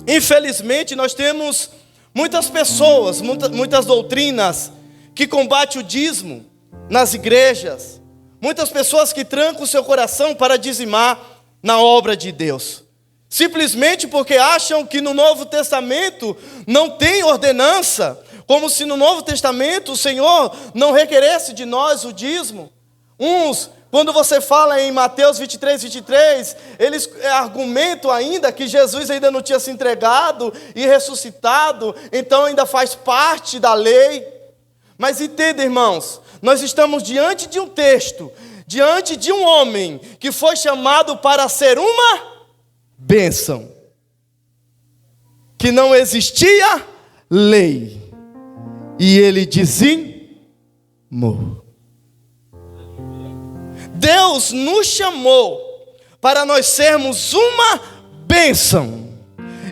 Infelizmente, nós temos muitas pessoas, muitas doutrinas que combatem o dízimo nas igrejas. Muitas pessoas que trancam o seu coração para dizimar na obra de Deus. Simplesmente porque acham que no Novo Testamento não tem ordenança. Como se no Novo Testamento o Senhor não requeresse de nós o dízimo. Uns, quando você fala em Mateus 23, eles argumentam ainda que Jesus ainda não tinha se entregado e ressuscitado, então ainda faz parte da lei. Mas entenda, irmãos, nós estamos diante de um texto, diante de um homem que foi chamado para ser uma bênção, que não existia lei, e ele dizimou. Deus nos chamou para nós sermos uma bênção.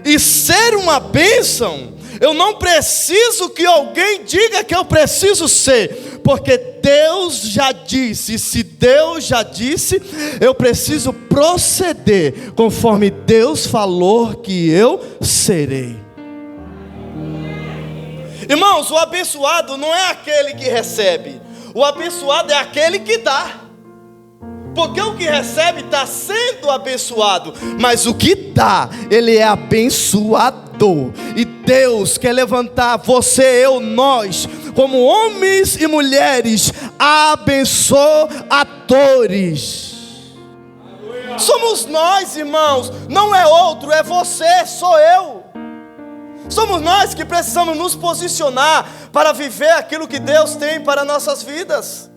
e ser uma bênção, eu não preciso que alguém diga que eu preciso ser, porque Deus já disse. Se Deus já disse, eu preciso proceder conforme Deus falou que eu serei. Irmãos, o abençoado não é aquele que recebe, o abençoado é aquele que dá. Porque o que recebe está sendo abençoado, mas o que dá, ele é abençoador. E Deus quer levantar você, eu, nós, como homens e mulheres abençoadores. Somos nós, irmãos, não é outro, é você, sou eu. Somos nós que precisamos nos posicionar para viver aquilo que Deus tem para nossas vidas.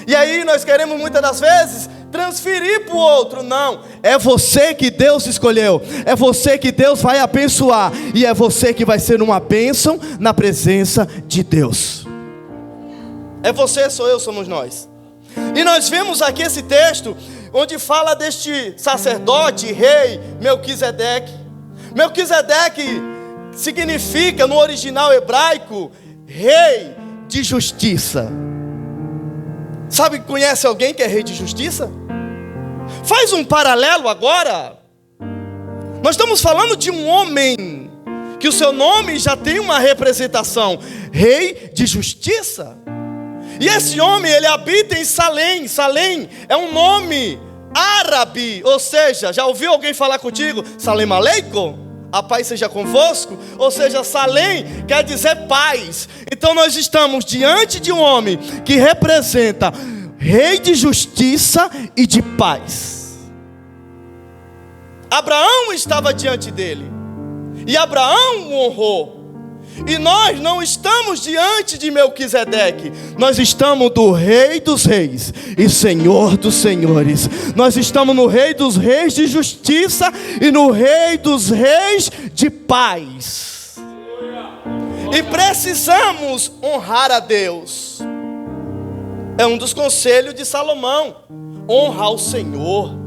E aí nós queremos muitas das vezes transferir para o outro. Não, é você que Deus escolheu, é você que Deus vai abençoar, e é você que vai ser uma bênção na presença de Deus. É você, sou eu, somos nós. E nós vemos aqui esse texto onde fala deste sacerdote, rei Melquisedeque. Melquisedeque significa no original hebraico rei de justiça. Sabe, conhece alguém que é rei de justiça? Faz um paralelo agora. Nós estamos falando de um homem que o seu nome já tem uma representação, rei de justiça. E esse homem, ele habita em Salém. Salém é um nome árabe, ou seja, já ouviu alguém falar contigo? Salém aleikum? A paz seja convosco, ou seja, Salém quer dizer paz. Então nós estamos diante de um homem que representa rei de justiça e de paz. Abraão estava diante dele, e Abraão o honrou. E nós não estamos diante de Melquisedeque, nós estamos do Rei dos Reis e Senhor dos Senhores. Nós estamos no Rei dos Reis de justiça e no Rei dos Reis de paz. E precisamos honrar a Deus. É um dos conselhos de Salomão: honra ao Senhor.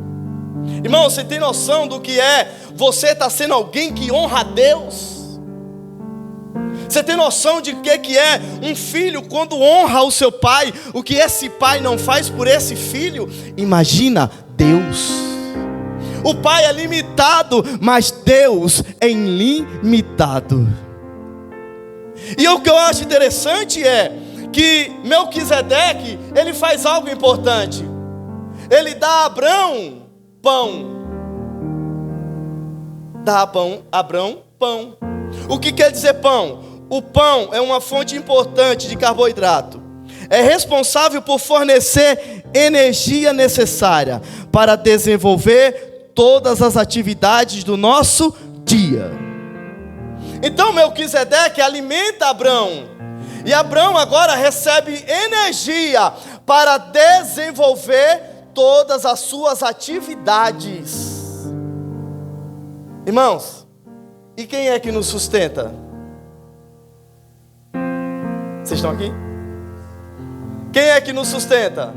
Irmão, você tem noção do que é você estar sendo alguém que honra a Deus? Você tem noção de que é um filho quando honra o seu pai? O que esse pai não faz por esse filho? Imagina Deus. O pai é limitado, mas Deus é ilimitado. E o que eu acho interessante é que Melquisedeque, ele faz algo importante. Ele dá a Abrão pão. Dá a Abrão pão. O que quer dizer pão? O pão é uma fonte importante de carboidrato. É responsável por fornecer energia necessária para desenvolver todas as atividades do nosso dia. Então Melquisedeque alimenta Abrão. E Abrão agora recebe energia para desenvolver todas as suas atividades. Irmãos, e quem é que nos sustenta? Vocês estão aqui? Quem é que nos sustenta?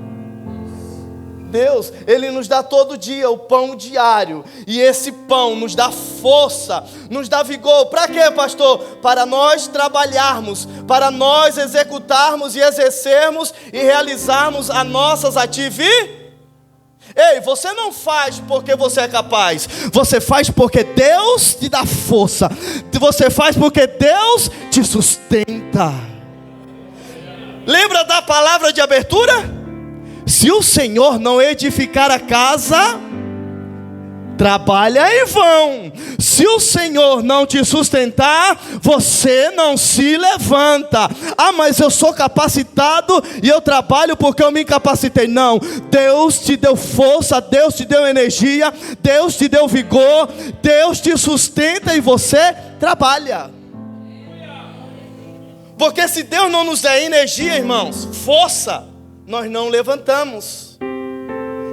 Deus. Ele nos dá todo dia o pão diário. E esse pão nos dá força, nos dá vigor. Para quê, pastor? Para nós trabalharmos, para nós executarmos e exercermos e realizarmos as nossas atividades. Ei, você não faz porque você é capaz. Você faz porque Deus te dá força. Você faz porque Deus te sustenta. Lembra da palavra de abertura? Se o Senhor não edificar a casa, trabalha em vão. Se o Senhor não te sustentar, você não se levanta. Ah, mas eu sou capacitado e eu trabalho porque eu me capacitei. Não, Deus te deu força, Deus te deu energia, Deus te deu vigor, Deus te sustenta e você trabalha. Porque se Deus não nos der energia, irmãos, força, nós não levantamos.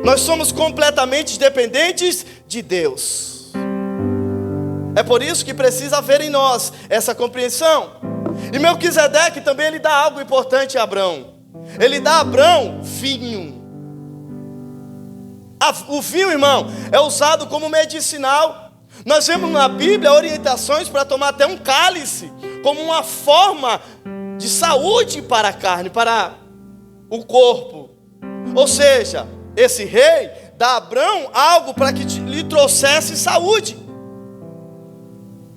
Nós somos completamente dependentes de Deus. É por isso que precisa haver em nós essa compreensão. E Melquisedeque também ele dá algo importante a Abrão. Ele dá a Abrão vinho. O vinho, irmão, é usado como medicinal. Nós vemos na Bíblia orientações para tomar até um cálice, como uma forma de saúde para a carne, para o corpo. Ou seja, esse rei dá a Abrão algo para que lhe trouxesse saúde.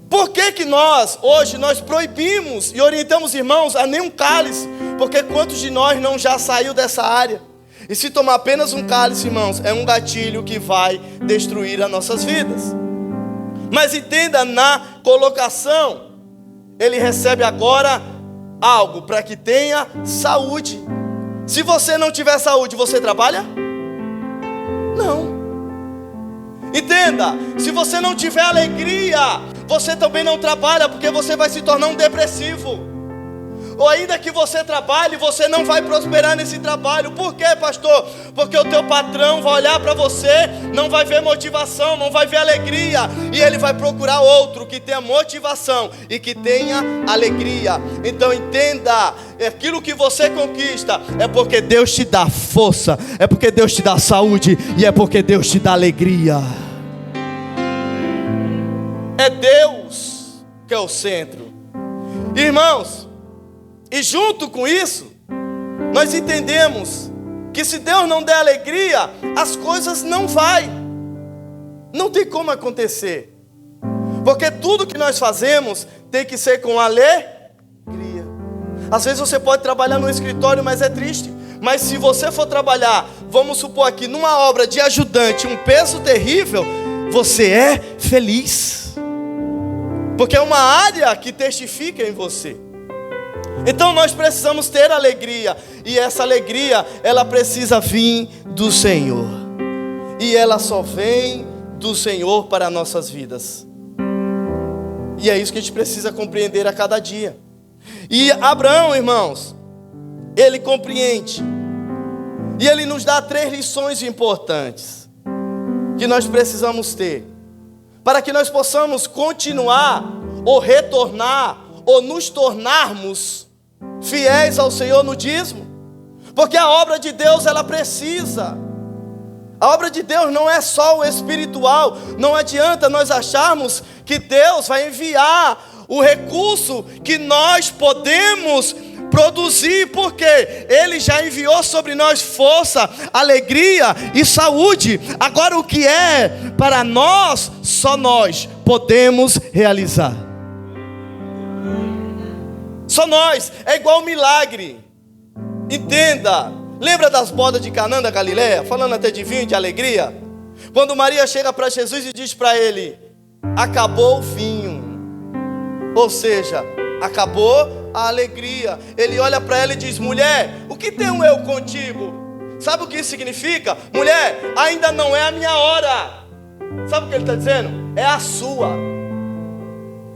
Por que nós, hoje, nós proibimos e orientamos irmãos a nenhum cálice? Porque quantos de nós não já saiu dessa área? E se tomar apenas um cálice, irmãos, é um gatilho que vai destruir as nossas vidas. Mas entenda, na colocação, ele recebe agora algo para que tenha saúde. Se você não tiver saúde, você trabalha? Não. Entenda, se você não tiver alegria, você também não trabalha, porque você vai se tornar um depressivo. Ou ainda que você trabalhe, você não vai prosperar nesse trabalho. Por quê, pastor? Porque o teu patrão vai olhar para você, não vai ver motivação, não vai ver alegria, e ele vai procurar outro que tenha motivação e que tenha alegria. Então entenda, aquilo que você conquista é porque Deus te dá força, é porque Deus te dá saúde e é porque Deus te dá alegria. É Deus que é o centro. Irmãos, e junto com isso, nós entendemos que se Deus não der alegria, as coisas não não tem como acontecer. Porque tudo que nós fazemos tem que ser com alegria. Às vezes você pode trabalhar no escritório, mas é triste. Mas se você for trabalhar, vamos supor aqui, numa obra de ajudante, um peso terrível, você é feliz. Porque é uma área que testifica em você. Então nós precisamos ter alegria. E essa alegria, ela precisa vir do Senhor. E ela só vem do Senhor para nossas vidas. E é isso que a gente precisa compreender a cada dia. E Abraão, irmãos, ele compreende. E ele nos dá 3 lições importantes que nós precisamos ter, para que nós possamos continuar, ou retornar, ou nos tornarmos fiéis ao Senhor no dízimo. Porque a obra de Deus, ela precisa. A obra de Deus não é só o espiritual. Não adianta nós acharmos que Deus vai enviar o recurso que nós podemos produzir, porque Ele já enviou sobre nós força, alegria e saúde. Agora o que é para nós, só nós podemos realizar. Só nós, é igual um milagre. Entenda, lembra das bodas de Canaã da Galileia? Falando até de vinho, de alegria. Quando Maria chega para Jesus e diz para ele: acabou o vinho. Ou seja, acabou a alegria. Ele olha para ela e diz: mulher, o que tenho eu contigo? Sabe o que isso significa? Mulher, ainda não é a minha hora. Sabe o que ele está dizendo? É a sua.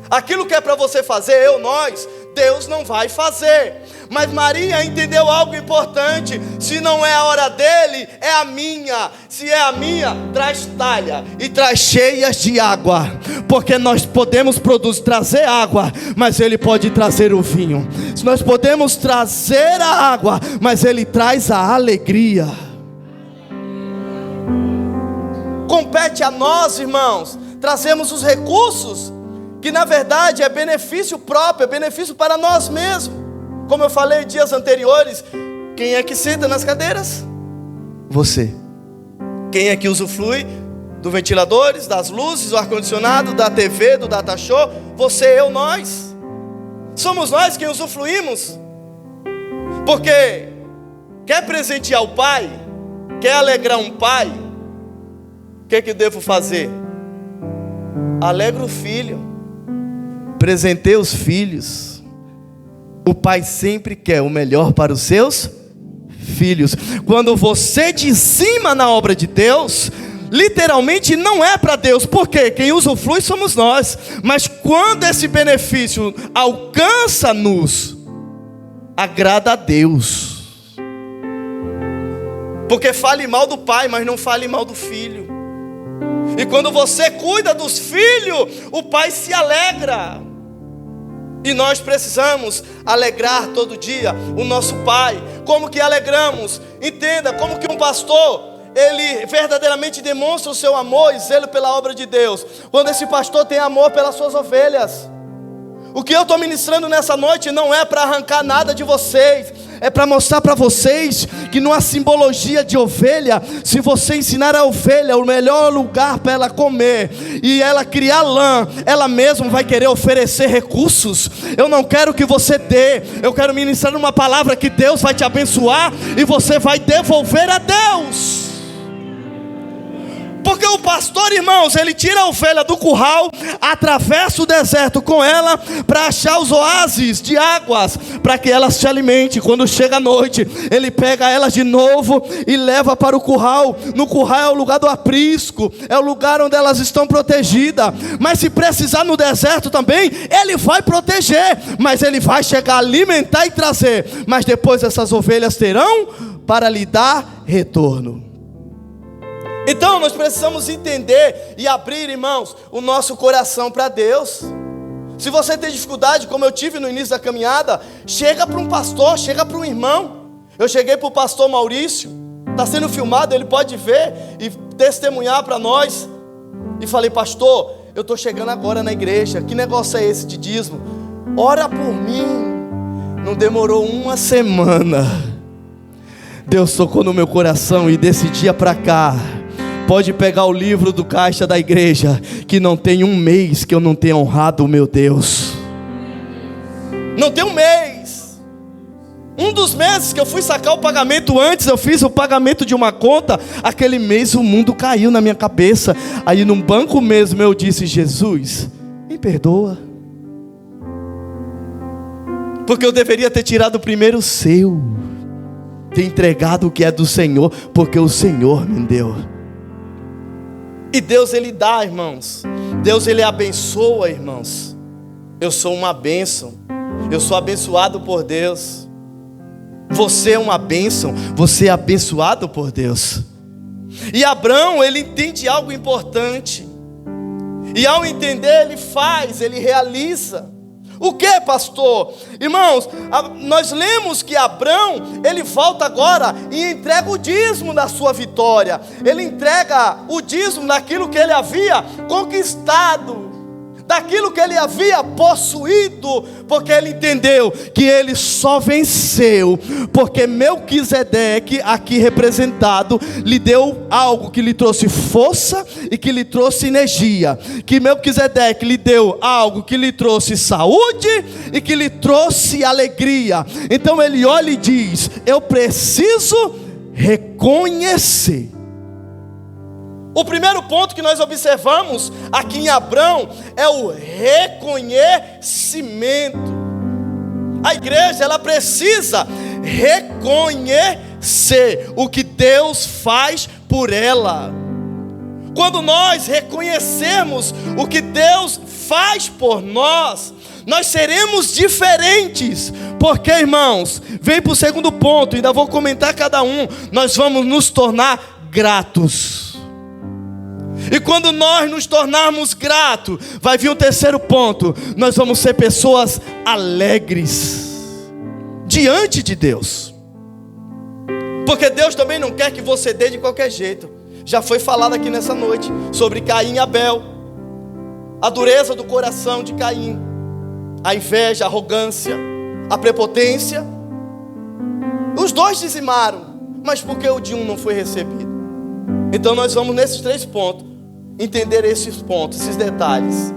Aquilo que é para você fazer, nós, Deus não vai fazer. Mas Maria entendeu algo importante: se não é a hora dele, é a minha. Se é a minha, traz talha e traz cheias de água, porque nós podemos trazer água, mas ele pode trazer o vinho. Se nós podemos trazer a água, mas ele traz a alegria. Compete a nós, irmãos, trazemos os recursos, que na verdade é benefício próprio, é benefício para nós mesmos. Como eu falei dias anteriores, quem é que senta nas cadeiras? Você. Quem é que usufrui dos ventiladores, das luzes, do ar-condicionado, da TV, do data show? Você, nós. Somos nós quem usufruímos. Porque quer presentear o pai? Quer alegrar um pai? O que eu devo fazer? Alegra o filho. Presenteie os filhos. O pai sempre quer o melhor para os seus filhos. Quando você dizima na obra de Deus, literalmente não é para Deus, porque quem usufrui somos nós. Mas quando esse benefício alcança-nos, agrada a Deus. Porque fale mal do pai, mas não fale mal do filho. E quando você cuida dos filhos, o pai se alegra. E nós precisamos alegrar todo dia o nosso pai. Como que alegramos? Entenda, como que um pastor, ele verdadeiramente demonstra o seu amor e zelo pela obra de Deus? Quando esse pastor tem amor pelas suas ovelhas. O que eu estou ministrando nessa noite não é para arrancar nada de vocês, é para mostrar para vocês que numa simbologia de ovelha, se você ensinar a ovelha o melhor lugar para ela comer e ela criar lã, ela mesma vai querer oferecer recursos. Eu não quero que você dê, eu quero ministrar uma palavra que Deus vai te abençoar e você vai devolver a Deus. Porque o pastor, irmãos, ele tira a ovelha do curral, atravessa o deserto com ela para achar os oásis de águas, para que elas se alimente. Quando chega a noite, ele pega elas de novo e leva para o curral. No curral é o lugar do aprisco, é o lugar onde elas estão protegidas. Mas se precisar no deserto também, ele vai proteger, mas ele vai chegar a alimentar e trazer. Mas depois essas ovelhas terão para lhe dar retorno. Então nós precisamos entender e abrir, irmãos, o nosso coração para Deus. Se você tem dificuldade, como eu tive no início da caminhada, chega para um pastor, chega para um irmão. Eu cheguei para o pastor Maurício, está sendo filmado, ele pode ver e testemunhar para nós. E falei: pastor, eu estou chegando agora na igreja, que negócio é esse de dízimo? Ora por mim. Não demorou uma semana, Deus tocou no meu coração e desse dia para cá, pode pegar o livro do caixa da igreja, que não tem um mês que eu não tenha honrado o meu Deus. Não tem um mês. Um dos meses que eu fui sacar o pagamento antes, eu fiz o pagamento de uma conta. Aquele mês o mundo caiu na minha cabeça. Aí num banco mesmo eu disse: Jesus, me perdoa, porque eu deveria ter tirado primeiro o seu, ter entregado o que é do Senhor, porque o Senhor me deu. E Deus, Ele dá, irmãos. Deus, Ele abençoa, irmãos. Eu sou uma bênção. Eu sou abençoado por Deus. Você é uma bênção. Você é abençoado por Deus. E Abraão, ele entende algo importante. E ao entender, ele faz, ele realiza. O que, pastor? Irmãos, nós lemos que Abraão, ele volta agora e entrega o dízimo da sua vitória. Ele entrega o dízimo daquilo que ele havia conquistado, daquilo que ele havia possuído, porque ele entendeu que ele só venceu porque Melquisedeque, aqui representado, lhe deu algo que lhe trouxe força e que lhe trouxe energia. Que Melquisedeque lhe deu algo que lhe trouxe saúde e que lhe trouxe alegria. Então ele olha e diz: eu preciso reconhecer. O primeiro ponto que nós observamos aqui em Abraão é o reconhecimento. A igreja, ela precisa reconhecer o que Deus faz por ela. Quando nós reconhecermos o que Deus faz por nós, nós seremos diferentes. Porque, irmãos, vem para o segundo ponto, ainda vou comentar cada um. Nós vamos nos tornar gratos. E quando nós nos tornarmos gratos, vai vir o terceiro ponto: nós vamos ser pessoas alegres diante de Deus. Porque Deus também não quer que você dê de qualquer jeito. Já foi falado aqui nessa noite sobre Caim e Abel, a dureza do coração de Caim, a inveja, a arrogância, a prepotência. Os dois dizimaram, mas por que o de um não foi recebido? Então nós vamos nesses 3 pontos entender esses pontos, esses detalhes.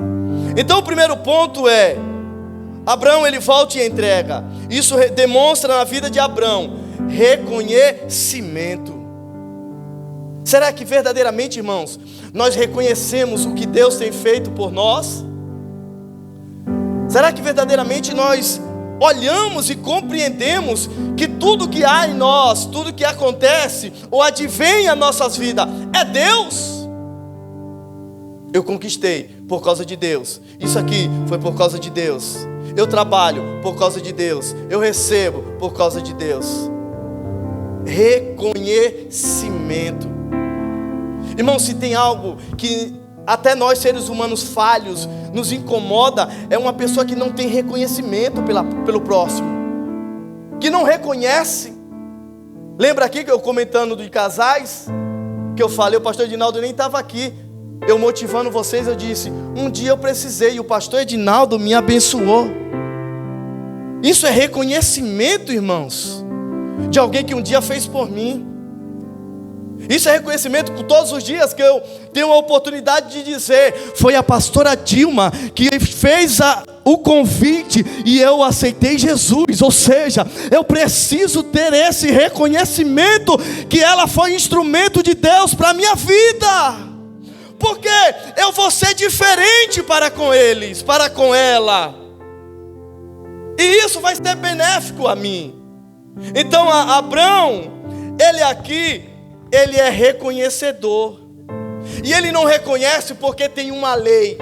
Então o primeiro ponto é: Abraão, ele volta e entrega. Isso demonstra na vida de Abraão reconhecimento. Será que verdadeiramente, irmãos, nós reconhecemos o que Deus tem feito por nós? Será que verdadeiramente nós olhamos e compreendemos que tudo que há em nós, tudo que acontece ou advém às nossas vidas é Deus? Eu conquistei por causa de Deus. Isso aqui foi por causa de Deus. Eu trabalho por causa de Deus. Eu recebo por causa de Deus. Reconhecimento. Irmão, se tem algo que até nós seres humanos falhos nos incomoda, é uma pessoa que não tem reconhecimento pelo próximo, que não reconhece. Lembra aqui que eu comentando de casais? que eu falei, o pastor Edinaldo nem estava aqui. Eu motivando vocês, eu disse, um dia eu precisei e o pastor Edinaldo me abençoou. Isso é reconhecimento, irmãos, de alguém que um dia fez por mim. Isso é reconhecimento por todos os dias que eu tenho a oportunidade de dizer, foi a pastora Dilma que fez o convite e eu aceitei Jesus. Ou seja, eu preciso ter esse reconhecimento que ela foi instrumento de Deus para a minha vida, porque eu vou ser diferente para com eles, para com ela, e isso vai ser benéfico a mim. Então Abrão, ele aqui, ele é reconhecedor. E ele não reconhece porque tem uma lei,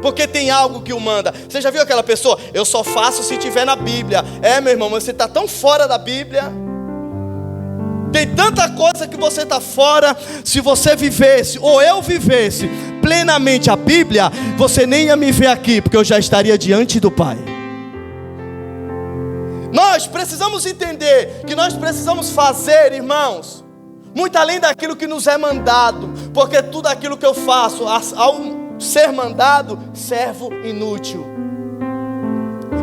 porque tem algo que o manda. Você já viu aquela pessoa? Eu só faço se tiver na Bíblia. Meu irmão, mas você está tão fora da Bíblia. Tem tanta coisa que você está fora. Se você vivesse, ou eu vivesse plenamente a Bíblia, você nem ia me ver aqui, porque eu já estaria diante do Pai. Nós precisamos entender que nós precisamos fazer, irmãos, muito além daquilo que nos é mandado, porque tudo aquilo que eu faço, ao ser mandado, servo inútil.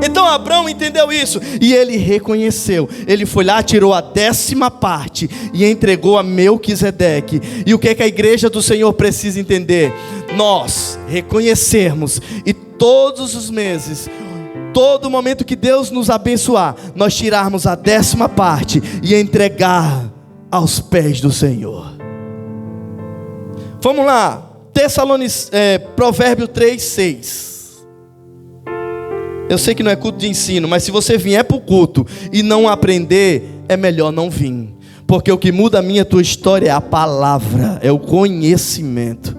Então Abrão entendeu isso, e ele reconheceu. Ele foi lá, tirou a 10ª parte e entregou a Melquisedeque. E o que é que a igreja do Senhor precisa entender? Nós reconhecermos, e todos os meses, todo momento que Deus nos abençoar, nós tirarmos a 10ª parte e entregar aos pés do Senhor. Vamos lá, Provérbio 3:6. Eu sei que não é culto de ensino, mas se você vier para o culto e não aprender, é melhor não vir, porque o que muda a minha e a tua história é a palavra, é o conhecimento.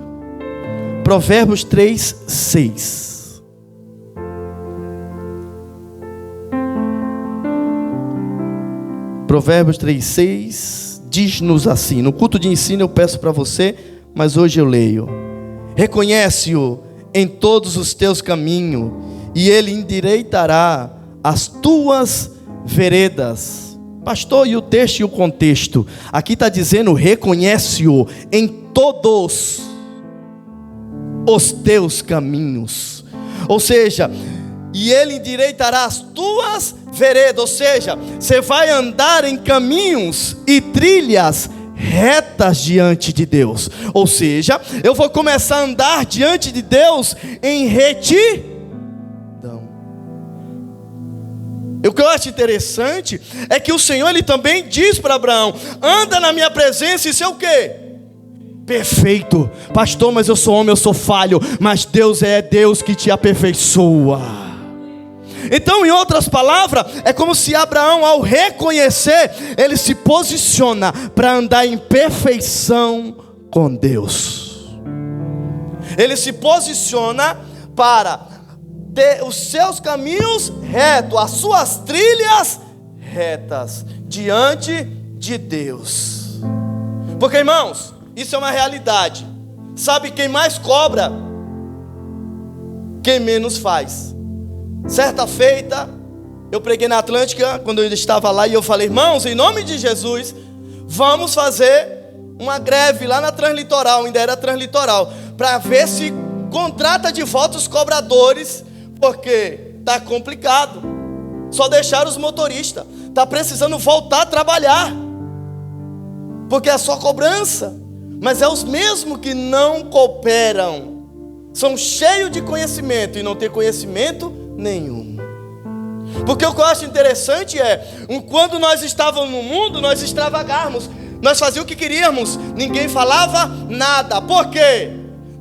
Provérbios 3:6. Provérbios 3:6 diz-nos assim. No culto de ensino eu peço para você, mas hoje eu leio. Reconhece-o em todos os teus caminhos, e ele endireitará as tuas veredas. Pastor, e o texto e o contexto? Aqui está dizendo, reconhece-o em todos os teus caminhos. Ou seja, e ele endireitará as tuas veredas. Ou seja, você vai andar em caminhos e trilhas retas diante de Deus. Ou seja, eu vou começar a andar diante de Deus em retidão. O que eu acho interessante é que o Senhor, ele também diz para Abraão, anda na minha presença e ser o quê? Perfeito. Pastor, mas eu sou homem, eu sou falho, mas Deus é Deus que te aperfeiçoa. Então, em outras palavras, é como se Abraão, ao reconhecer, ele se posiciona para andar em perfeição com Deus. Ele se posiciona para ter os seus caminhos retos, as suas trilhas retas diante de Deus. Porque, irmãos, isso é uma realidade. Sabe quem mais cobra? Quem menos faz. Certa feita, eu preguei na Atlântica, quando eu estava lá, e eu falei, irmãos, em nome de Jesus, vamos fazer uma greve lá na Translitoral, ainda era Translitoral, para ver se contrata de volta os cobradores, porque está complicado, só deixaram os motoristas, está precisando voltar a trabalhar, porque é só cobrança, mas é os mesmos que não cooperam, são cheios de conhecimento e não tem conhecimento nenhum. Porque o que eu acho interessante é, quando nós estávamos no mundo, nós extravagávamos, nós fazíamos o que queríamos, ninguém falava nada. Por quê?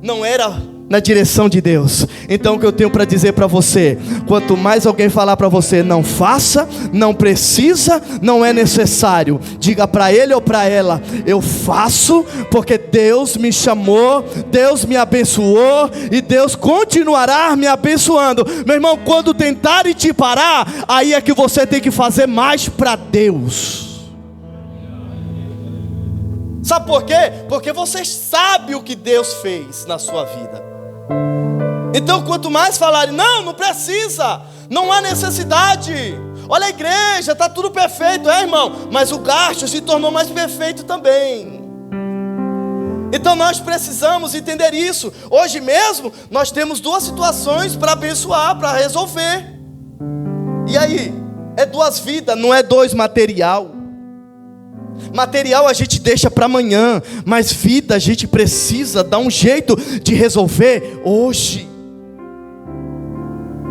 Não era na direção de Deus. Então o que eu tenho para dizer para você, quanto mais alguém falar para você, não faça, não precisa, não é necessário, diga para ele ou para ela, eu faço porque Deus me chamou, Deus me abençoou e Deus continuará me abençoando. Meu irmão, quando tentarem te parar, aí é que você tem que fazer mais para Deus. Sabe por quê? Porque você sabe o que Deus fez na sua vida. Então quanto mais falarem, não precisa, não há necessidade, olha a igreja, está tudo perfeito, irmão, mas o gasto se tornou mais perfeito também. Então nós precisamos entender isso. Hoje mesmo nós temos 2 situações para abençoar, para resolver. E aí? É 2 vidas, não é 2 material. Material a gente deixa para amanhã, mas vida a gente precisa dar um jeito de resolver hoje.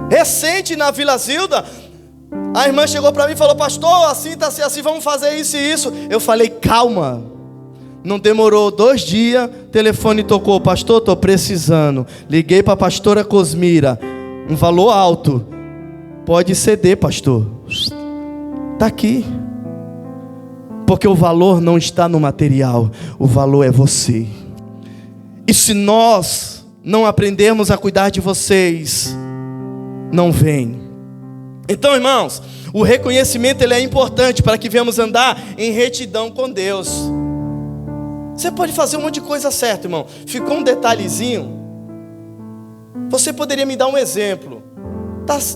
Recente na Vila Zilda, a irmã chegou para mim e falou: pastor, assim tá assim, vamos fazer isso e isso. Eu falei: calma. Não demorou 2 dias, telefone tocou: pastor, estou precisando. Liguei para a pastora Cosmira, um valor alto. Pode ceder, pastor. Está aqui. Porque o valor não está no material, o valor é você. E se nós não aprendermos a cuidar de vocês, não vem. Então, irmãos, o reconhecimento ele é importante para que venhamos andar em retidão com Deus. Você pode fazer um monte de coisa certa, irmão. Ficou um detalhezinho. Você poderia me dar um exemplo?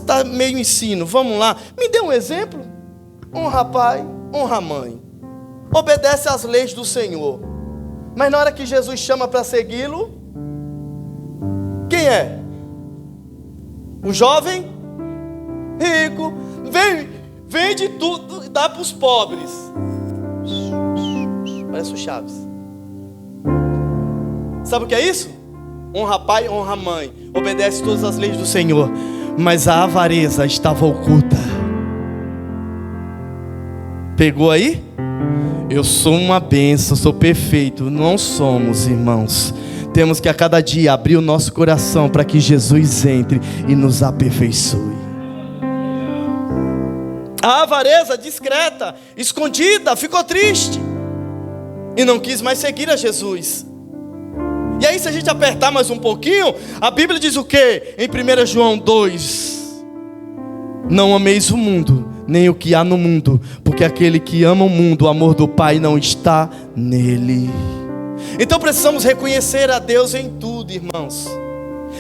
Tá meio ensino, vamos lá. Me dê um exemplo. Honra pai, honra mãe. Obedece às leis do Senhor. Mas na hora que Jesus chama para segui-lo, quem é? O jovem rico. Vende tudo e dá para os pobres. Parece o Chaves. Sabe o que é isso? Honra pai, honra mãe. Obedece todas as leis do Senhor. Mas a avareza estava oculta. Pegou aí? Eu sou uma bênção, sou perfeito. Não somos, irmãos. Temos que a cada dia abrir o nosso coração para que Jesus entre e nos aperfeiçoe. A avareza discreta, escondida, ficou triste e não quis mais seguir a Jesus. E aí, se a gente apertar mais um pouquinho, a Bíblia diz o quê? Em 1 João 2: não ameis o mundo, nem o que há no mundo, porque aquele que ama o mundo, o amor do Pai não está nele. Então precisamos reconhecer a Deus em tudo, irmãos.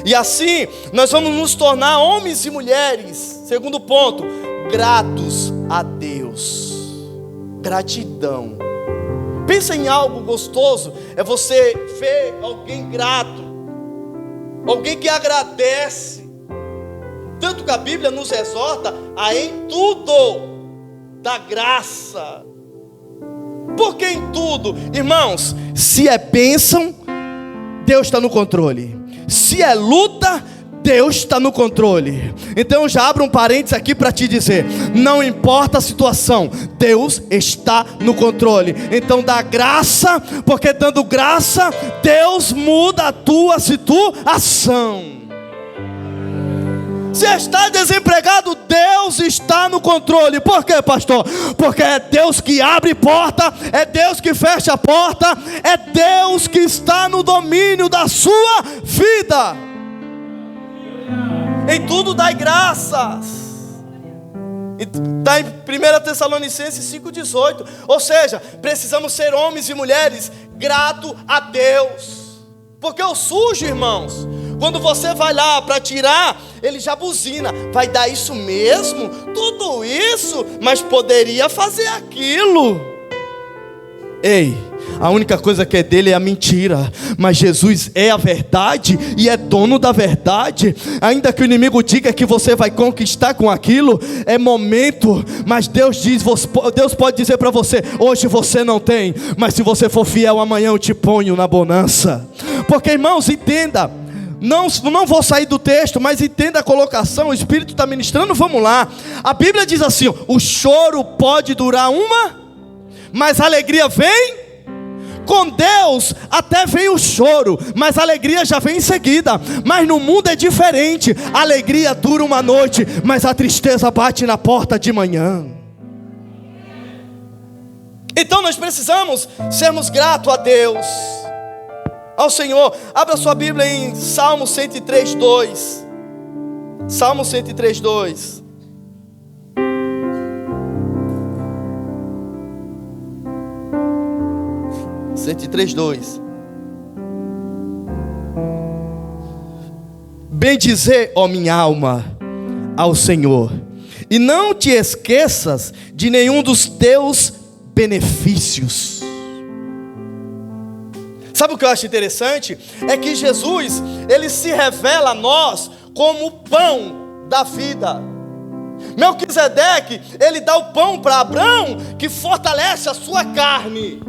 E assim nós vamos nos tornar homens e mulheres, segundo ponto, gratos a Deus. Gratidão. Pensa em algo gostoso, é você ver alguém grato, alguém que agradece. Tanto que a Bíblia nos exorta a em tudo dar graça. Por que em tudo? Irmãos, se é bênção, Deus está no controle. Se é luta, Deus está no controle. Então eu já abro um parênteses aqui para te dizer: não importa a situação, Deus está no controle. Então dá graça, porque dando graça, Deus muda a tua situação. Se está desempregado, Deus está no controle. Por quê, pastor? Porque é Deus que abre porta, é Deus que fecha a porta, é Deus que está no domínio da sua vida. Em tudo dai graças. Está em 1 Tessalonicenses 5,18. Ou seja, precisamos ser homens e mulheres gratos a Deus. Porque o sujo, irmãos, quando você vai lá para tirar, ele já buzina: vai dar isso mesmo? Tudo isso? Mas poderia fazer aquilo. Ei, a única coisa que é dele é a mentira, mas Jesus é a verdade e é dono da verdade. Ainda que o inimigo diga que você vai conquistar com aquilo, é momento, mas Deus pode dizer para você: hoje você não tem, mas se você for fiel, amanhã eu te ponho na bonança. Porque, irmãos, entenda, não vou sair do texto, mas entenda a colocação, o Espírito está ministrando, vamos lá. A Bíblia diz assim: o choro pode durar mas a alegria vem. Com Deus até vem o choro, mas a alegria já vem em seguida. Mas no mundo é diferente. A alegria dura uma noite, mas a tristeza bate na porta de manhã. Então nós precisamos sermos gratos a Deus, ao Senhor. Abra sua Bíblia em Salmo 103:2. Salmo 103:2. Bendizer, ó minha alma, ao Senhor, e não te esqueças de nenhum dos teus benefícios. Sabe o que eu acho interessante? É que Jesus, ele se revela a nós como o pão da vida. Melquisedeque, ele dá o pão para Abraão, que fortalece a sua carne.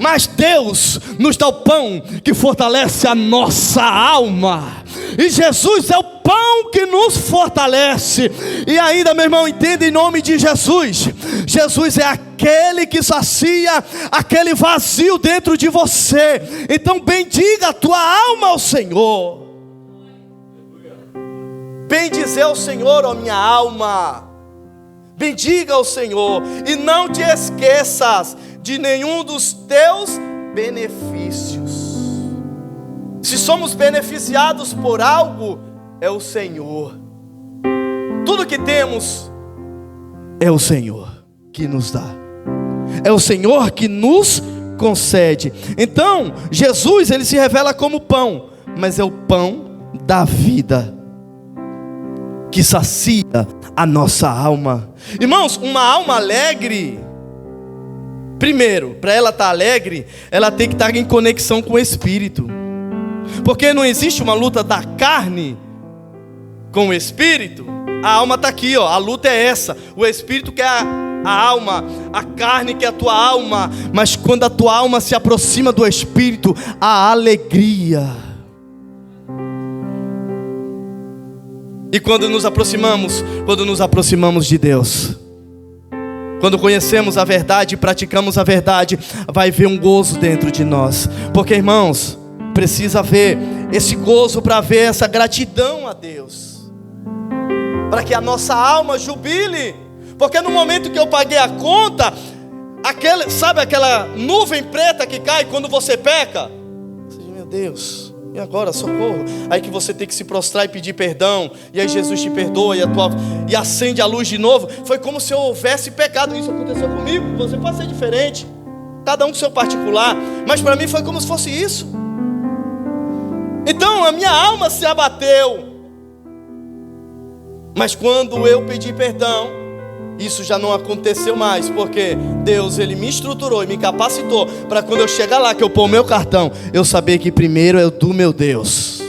Mas Deus nos dá o pão que fortalece a nossa alma. E Jesus é o pão que nos fortalece. E ainda, meu irmão, entenda em nome de Jesus. Jesus é aquele que sacia aquele vazio dentro de você. Então bendiga a tua alma ao Senhor. Bendizer ao Senhor, ó minha alma. Bendiga ao Senhor. E não te esqueças de nenhum dos teus benefícios. Se somos beneficiados por algo, é o Senhor. Tudo que temos é o Senhor que nos dá. É o Senhor que nos concede. Então, Jesus, ele se revela como pão, mas é o pão da vida, que sacia a nossa alma. Irmãos, uma alma alegre, primeiro, para ela estar alegre, ela tem que estar em conexão com o Espírito. Porque não existe uma luta da carne com o Espírito. A alma está aqui, ó. A luta é essa. O Espírito quer a alma, a carne quer a tua alma. Mas quando a tua alma se aproxima do Espírito, há alegria. E quando nos aproximamos de Deus, quando conhecemos a verdade e praticamos a verdade, vai haver um gozo dentro de nós. Porque, irmãos, precisa haver esse gozo para haver essa gratidão a Deus, para que a nossa alma jubile. Porque no momento que eu paguei a conta, sabe aquela nuvem preta que cai quando você peca? Você diz, meu Deus, e agora, socorro? Aí que você tem que se prostrar e pedir perdão, e aí Jesus te perdoa e acende a luz de novo. Foi como se eu houvesse pecado. Isso aconteceu comigo. Você pode ser diferente, cada um com seu particular, mas para mim foi como se fosse isso. Então a minha alma se abateu. Mas quando eu pedi perdão, isso já não aconteceu mais, porque Deus, ele me estruturou e me capacitou para quando eu chegar lá, que eu pôr o meu cartão, eu saber que primeiro é do meu Deus,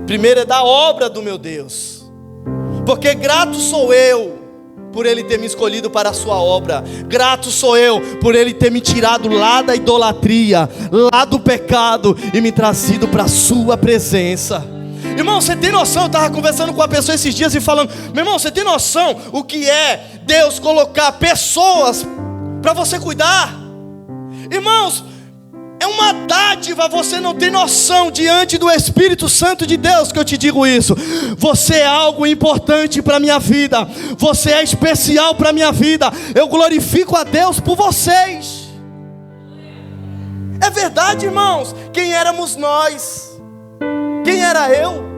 primeiro é da obra do meu Deus. Porque grato sou eu por ele ter me escolhido para a sua obra. Grato sou eu por ele ter me tirado lá da idolatria, lá do pecado, e me trazido para a sua presença. Irmão, você tem noção? Eu estava conversando com uma pessoa esses dias e falando, meu irmão, você tem noção o que é Deus colocar pessoas para você cuidar? Irmãos, é uma dádiva. Você não tem noção diante do Espírito Santo de Deus que eu te digo isso. Você é algo importante para a minha vida. Você é especial para a minha vida. Eu glorifico a Deus por vocês. É verdade, irmãos. Quem éramos nós? Quem era eu?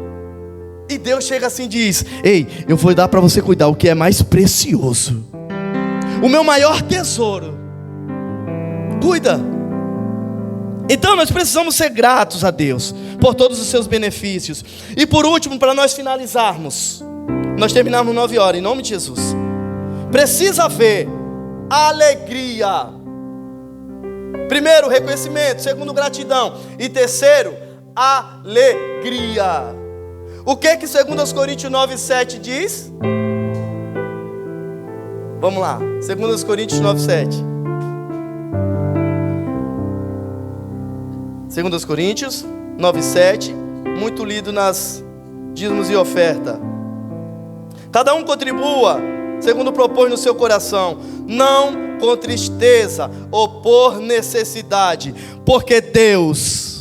E Deus chega assim e diz, ei, eu vou dar para você cuidar o que é mais precioso, o meu maior tesouro. Cuida. Então nós precisamos ser gratos a Deus por todos os seus benefícios. E por último, para nós finalizarmos, nós terminarmos 9 horas, em nome de Jesus. Precisa haver alegria. Primeiro, reconhecimento. Segundo, gratidão. E terceiro, alegria. O que 2 Coríntios 9:7 diz? Vamos lá, 2 Coríntios 9:7. 2 Coríntios 9:7, muito lido nas dízimos e oferta. Cada um contribua segundo propôs no seu coração, não com tristeza ou por necessidade, porque Deus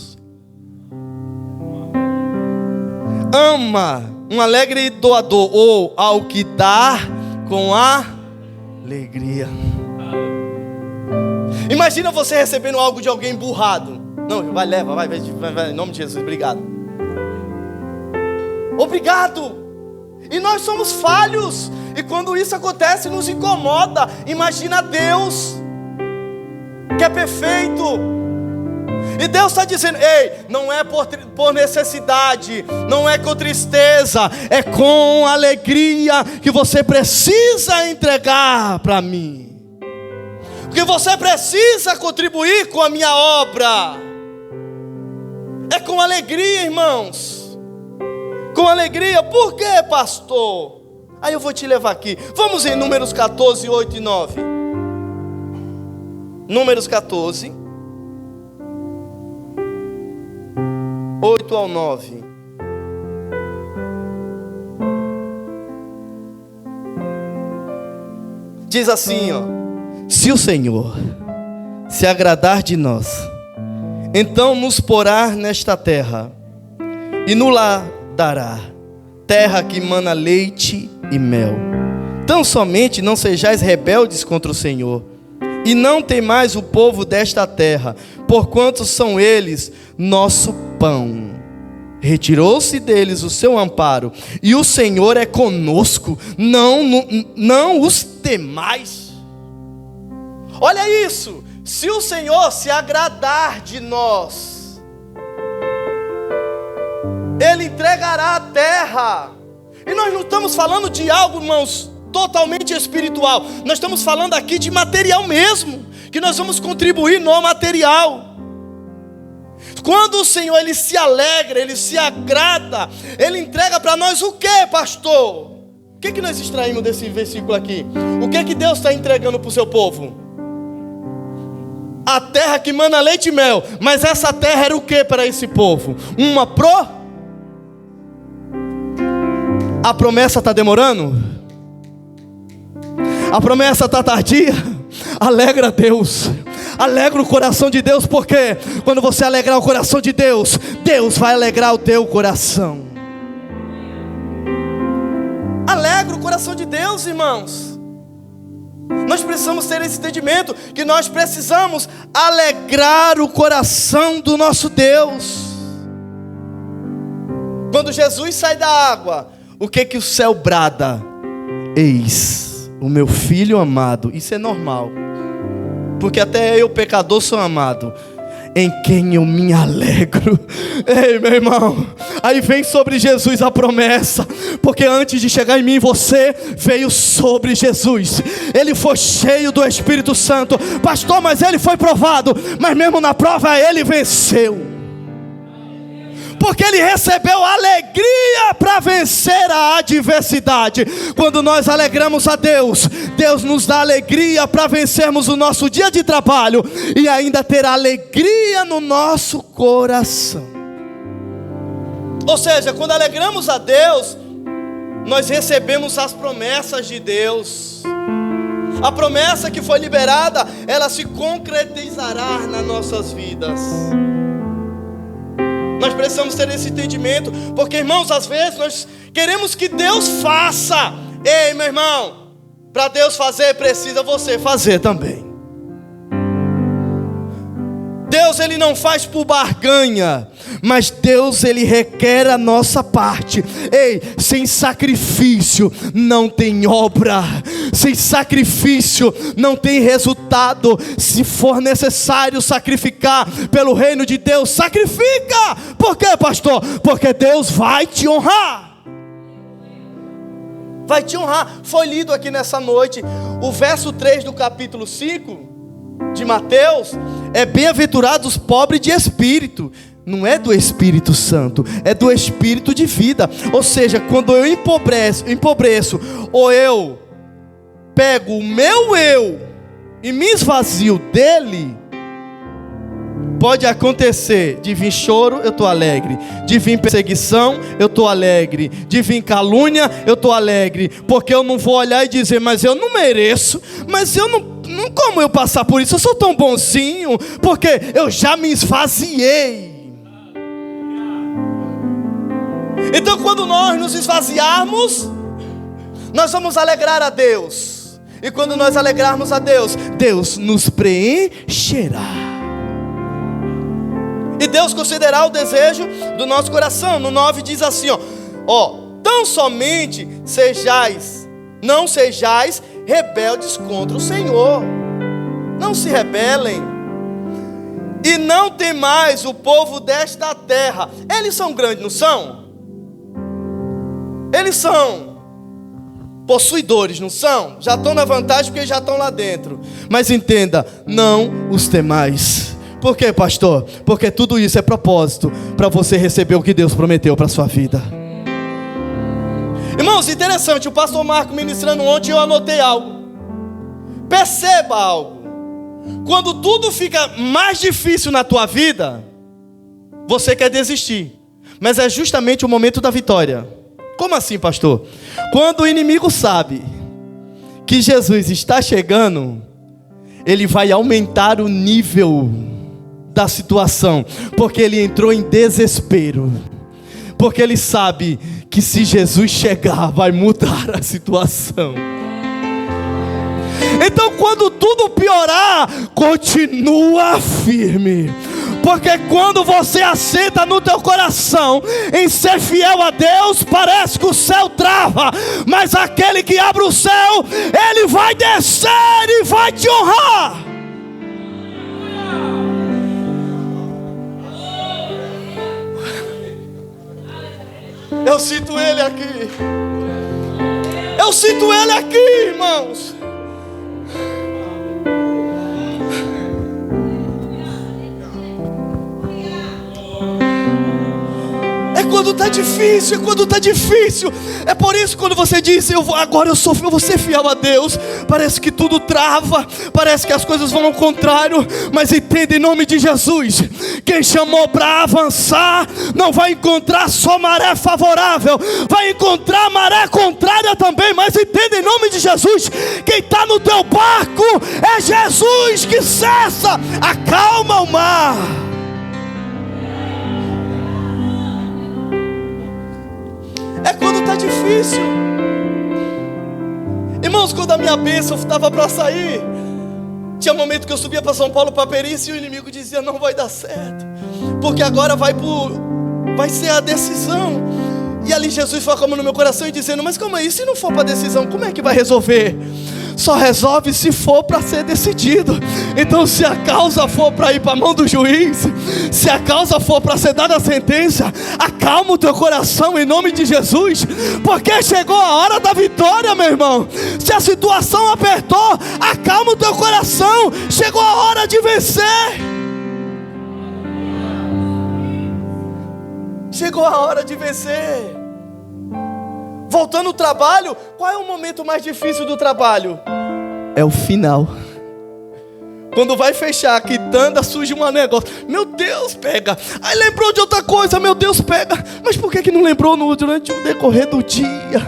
ama um alegre doador, ou ao que dá com alegria. Imagina você recebendo algo de alguém burrado. Não, vai, leva, vai, em nome de Jesus, obrigado. Obrigado. E nós somos falhos, e quando isso acontece nos incomoda. Imagina Deus, que é perfeito. E Deus está dizendo, ei, não é por necessidade, não é com tristeza, é com alegria que você precisa entregar para mim. Porque você precisa contribuir com a minha obra. É com alegria, irmãos. Com alegria. Por quê, pastor? Aí eu vou te levar aqui. Vamos em Números 14, 8 e 9. Números 14, 8 ao 9. Diz assim, ó: se o Senhor se agradar de nós, então nos porá nesta terra e nos lá dará, terra que mana leite e mel. Tão somente não sejais rebeldes contra o Senhor, e não temais o povo desta terra, porquanto são eles nosso pão. Retirou-se deles o seu amparo, e o Senhor é conosco, não os temais. Olha isso, se o Senhor se agradar de nós, Ele entregará a terra. E nós não estamos falando de algo, irmãos, totalmente espiritual. Nós estamos falando aqui de material mesmo, que nós vamos contribuir no material. Quando o Senhor Ele se alegra, Ele se agrada, Ele entrega para nós o que, pastor? O que nós extraímos desse versículo aqui? O que Deus está entregando para o seu povo? A terra que mana leite e mel. Mas essa terra era o que para esse povo? A promessa está demorando? A promessa está tardia? Alegra a Deus. Alegra o coração de Deus, porque quando você alegrar o coração de Deus, Deus vai alegrar o teu coração. Alegra o coração de Deus, irmãos. Nós precisamos ter esse entendimento, que nós precisamos alegrar o coração do nosso Deus. Quando Jesus sai da água, o que o céu brada? Eis o meu filho amado. Isso é normal, porque até eu, pecador, sou amado, em quem eu me alegro. Ei, meu irmão, aí vem sobre Jesus a promessa, porque antes de chegar em mim, você veio sobre Jesus. Ele foi cheio do Espírito Santo. Pastor, mas ele foi provado, mas mesmo na prova ele venceu, porque ele recebeu alegria para vencer a adversidade. Quando nós alegramos a Deus, Deus nos dá alegria para vencermos o nosso dia de trabalho e ainda ter alegria no nosso coração. Ou seja, quando alegramos a Deus, nós recebemos as promessas de Deus. A promessa que foi liberada, ela se concretizará nas nossas vidas. Nós precisamos ter esse entendimento, porque, irmãos, às vezes nós queremos que Deus faça. Ei, meu irmão, para Deus fazer, precisa você fazer também. Deus, Ele não faz por barganha, mas Deus, Ele requer a nossa parte. Ei, sem sacrifício não tem obra, sem sacrifício não tem resultado. Se for necessário sacrificar pelo reino de Deus, sacrifica. Por quê, pastor? Porque Deus vai te honrar. Vai te honrar. Foi lido aqui nessa noite o verso 3 do capítulo 5 de Mateus. É bem-aventurados os pobres de espírito. Não é do Espírito Santo, é do Espírito de vida. Ou seja, quando eu empobreço, ou eu pego o meu eu e me esvazio dele, pode acontecer de vir choro, eu estou alegre. De vir perseguição, eu estou alegre. De vir calúnia, eu estou alegre. Porque eu não vou olhar e dizer, mas eu não mereço. Mas eu não como eu passar por isso? Eu sou tão bonzinho. Porque eu já me esvaziei. Então, quando nós nos esvaziarmos, nós vamos alegrar a Deus. E quando nós alegrarmos a Deus, Deus nos preencherá. E Deus considerará o desejo do nosso coração. No 9 diz assim, ó, tão somente não sejais rebeldes contra o Senhor. Não se rebelem. E não temais o povo desta terra. Eles são grandes, não são? Eles são possuidores, não são? Já estão na vantagem porque já estão lá dentro. Mas entenda, não os temais. Por quê, pastor? Porque tudo isso é propósito para você receber o que Deus prometeu para a sua vida. Irmãos, interessante, o pastor Marco ministrando ontem, eu anotei algo. Perceba algo. Quando tudo fica mais difícil na tua vida, você quer desistir. Mas é justamente o momento da vitória. Como assim, pastor? Quando o inimigo sabe que Jesus está chegando, ele vai aumentar o nível da situação, porque ele entrou em desespero. Porque ele sabe que se Jesus chegar, vai mudar a situação. Então, quando tudo piorar, continua firme. Porque quando você assenta no teu coração em ser fiel a Deus, parece que o céu trava. Mas aquele que abre o céu, ele vai descer e vai te honrar. Eu sinto ele aqui. Eu sinto ele aqui, irmãos. É quando está difícil, é quando está difícil. É por isso quando você diz, agora eu vou ser fiel a Deus, parece que tudo trava, parece que as coisas vão ao contrário. Mas entenda em nome de Jesus, quem chamou para avançar não vai encontrar só maré favorável, vai encontrar maré contrária também. Mas entenda em nome de Jesus, quem está no teu barco é Jesus que cessa, acalma o mar. É quando está difícil. Irmãos, quando a minha bênção estava para sair, tinha um momento que eu subia para São Paulo para perícia e o inimigo dizia, não vai dar certo, porque agora vai ser a decisão. E ali Jesus foi como no meu coração e dizendo, mas como é isso? Se não for para decisão, como é que vai resolver? Só resolve se for para ser decidido. Então, se a causa for para ir para a mão do juiz, se a causa for para ser dada a sentença, acalma o teu coração em nome de Jesus, porque chegou a hora da vitória, meu irmão. Se a situação apertou, acalma o teu coração, chegou a hora de vencer. Chegou a hora de vencer. Voltando ao trabalho, qual é o momento mais difícil do trabalho? É o final. Quando vai fechar a quitanda, surge um negócio. Meu Deus, pega. Aí lembrou de outra coisa, meu Deus, pega. Mas por que não lembrou durante o decorrer do dia?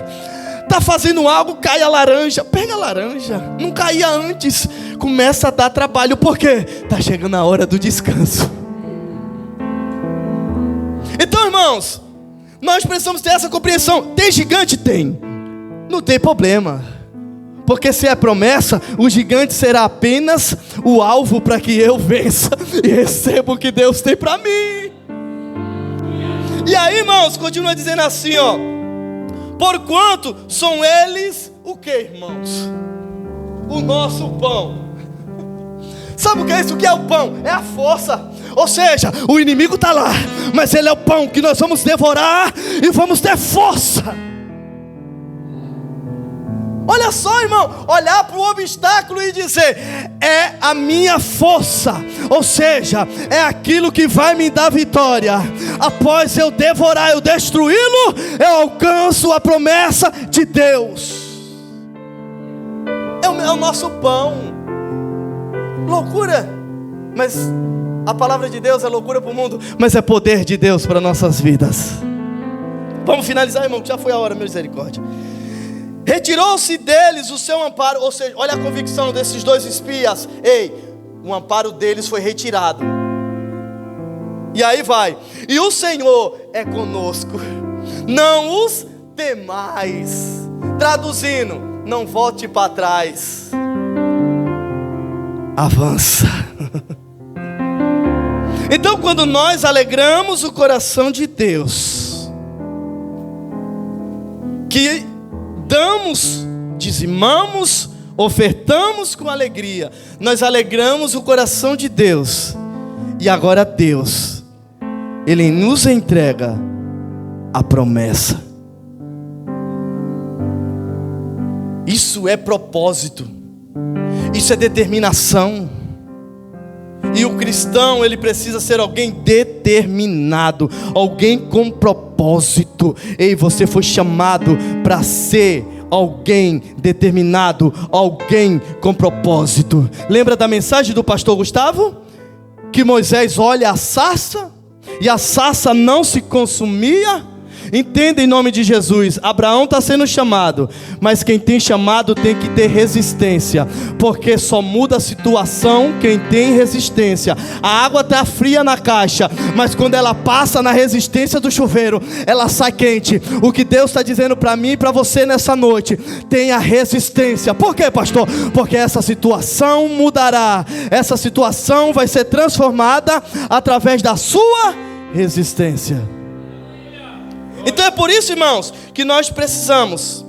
Tá fazendo algo, cai a laranja. Pega a laranja. Não caía antes. Começa a dar trabalho. Por quê? Tá chegando a hora do descanso. Então, irmãos, nós precisamos ter essa compreensão. Tem gigante? Tem. Não tem problema. Porque se é promessa, o gigante será apenas o alvo para que eu vença e receba o que Deus tem para mim. E aí, irmãos, continua dizendo assim, ó. Porquanto são eles o que, irmãos? O nosso pão. Sabe o que é isso? O que é o pão? É a força. Ou seja, o inimigo está lá, mas ele é o pão que nós vamos devorar e vamos ter força. Olha só, irmão, olhar para o obstáculo e dizer, é a minha força. Ou seja, é aquilo que vai me dar vitória. Após eu devorar, eu destruí-lo, eu alcanço a promessa de Deus. É o nosso pão. Loucura, mas a palavra de Deus é loucura para o mundo, mas é poder de Deus para nossas vidas. Vamos finalizar, irmão, que já foi a hora, misericórdia. Retirou-se deles o seu amparo. Ou seja, olha a convicção desses dois espias. Ei, o amparo deles foi retirado. E aí vai. E o Senhor é conosco, não os temais. Traduzindo, não volte para trás, avança. Então, quando nós alegramos o coração de Deus, que damos, dizimamos, ofertamos com alegria, nós alegramos o coração de Deus. E agora Deus, Ele nos entrega a promessa. Isso é propósito. Isso é determinação. E o cristão, ele precisa ser alguém determinado, alguém com propósito. Ei, você foi chamado para ser alguém determinado, alguém com propósito. Lembra da mensagem do pastor Gustavo? Que Moisés olha a sarça e a sarça não se consumia? Entenda em nome de Jesus, Abraão está sendo chamado, mas quem tem chamado tem que ter resistência, porque só muda a situação quem tem resistência. A água está fria na caixa, mas quando ela passa na resistência do chuveiro, ela sai quente. O que Deus está dizendo para mim e para você nessa noite: tenha resistência. Por quê, pastor? Porque essa situação mudará, essa situação vai ser transformada através da sua resistência. Então é por isso, irmãos, que nós precisamos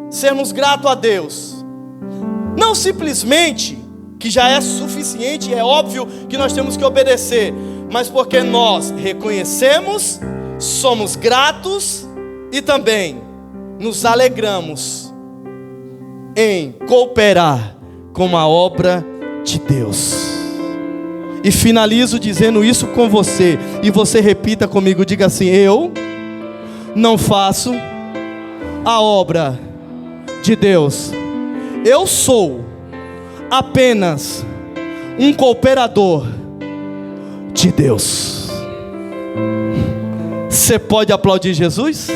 sermos gratos a Deus. Não simplesmente, que já é suficiente, é óbvio que nós temos que obedecer, mas porque nós reconhecemos, somos gratos e também nos alegramos em cooperar com a obra de Deus. E finalizo dizendo isso com você, e você repita comigo, diga assim: eu não faço a obra de Deus, eu sou apenas um cooperador de Deus. Você pode aplaudir Jesus?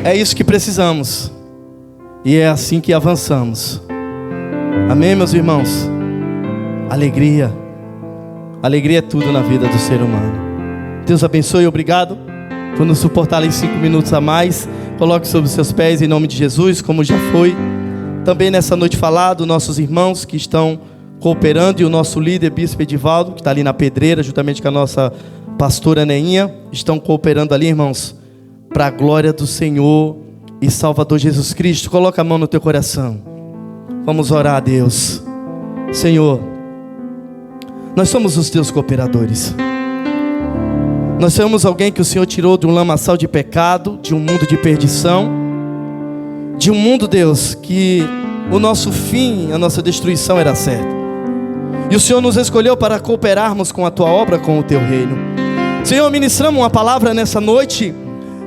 É isso que precisamos, e é assim que avançamos. Amém, meus irmãos? Alegria. Alegria é tudo na vida do ser humano. Deus abençoe e obrigado por nos suportar ali 5 minutos a mais. Coloque sobre os seus pés em nome de Jesus, como já foi também nessa noite falado, nossos irmãos que estão cooperando, e o nosso líder, Bispo Edivaldo, que está ali na pedreira, juntamente com a nossa pastora Neinha, estão cooperando ali, irmãos, para a glória do Senhor e Salvador Jesus Cristo. Coloca a mão no teu coração. Vamos orar a Deus. Senhor, nós somos os teus cooperadores. Nós somos alguém que o Senhor tirou de um lamaçal de pecado, de um mundo de perdição, de um mundo, Deus, que o nosso fim, a nossa destruição era certa. E o Senhor nos escolheu para cooperarmos com a tua obra, com o teu reino. Senhor, ministramos uma palavra nessa noite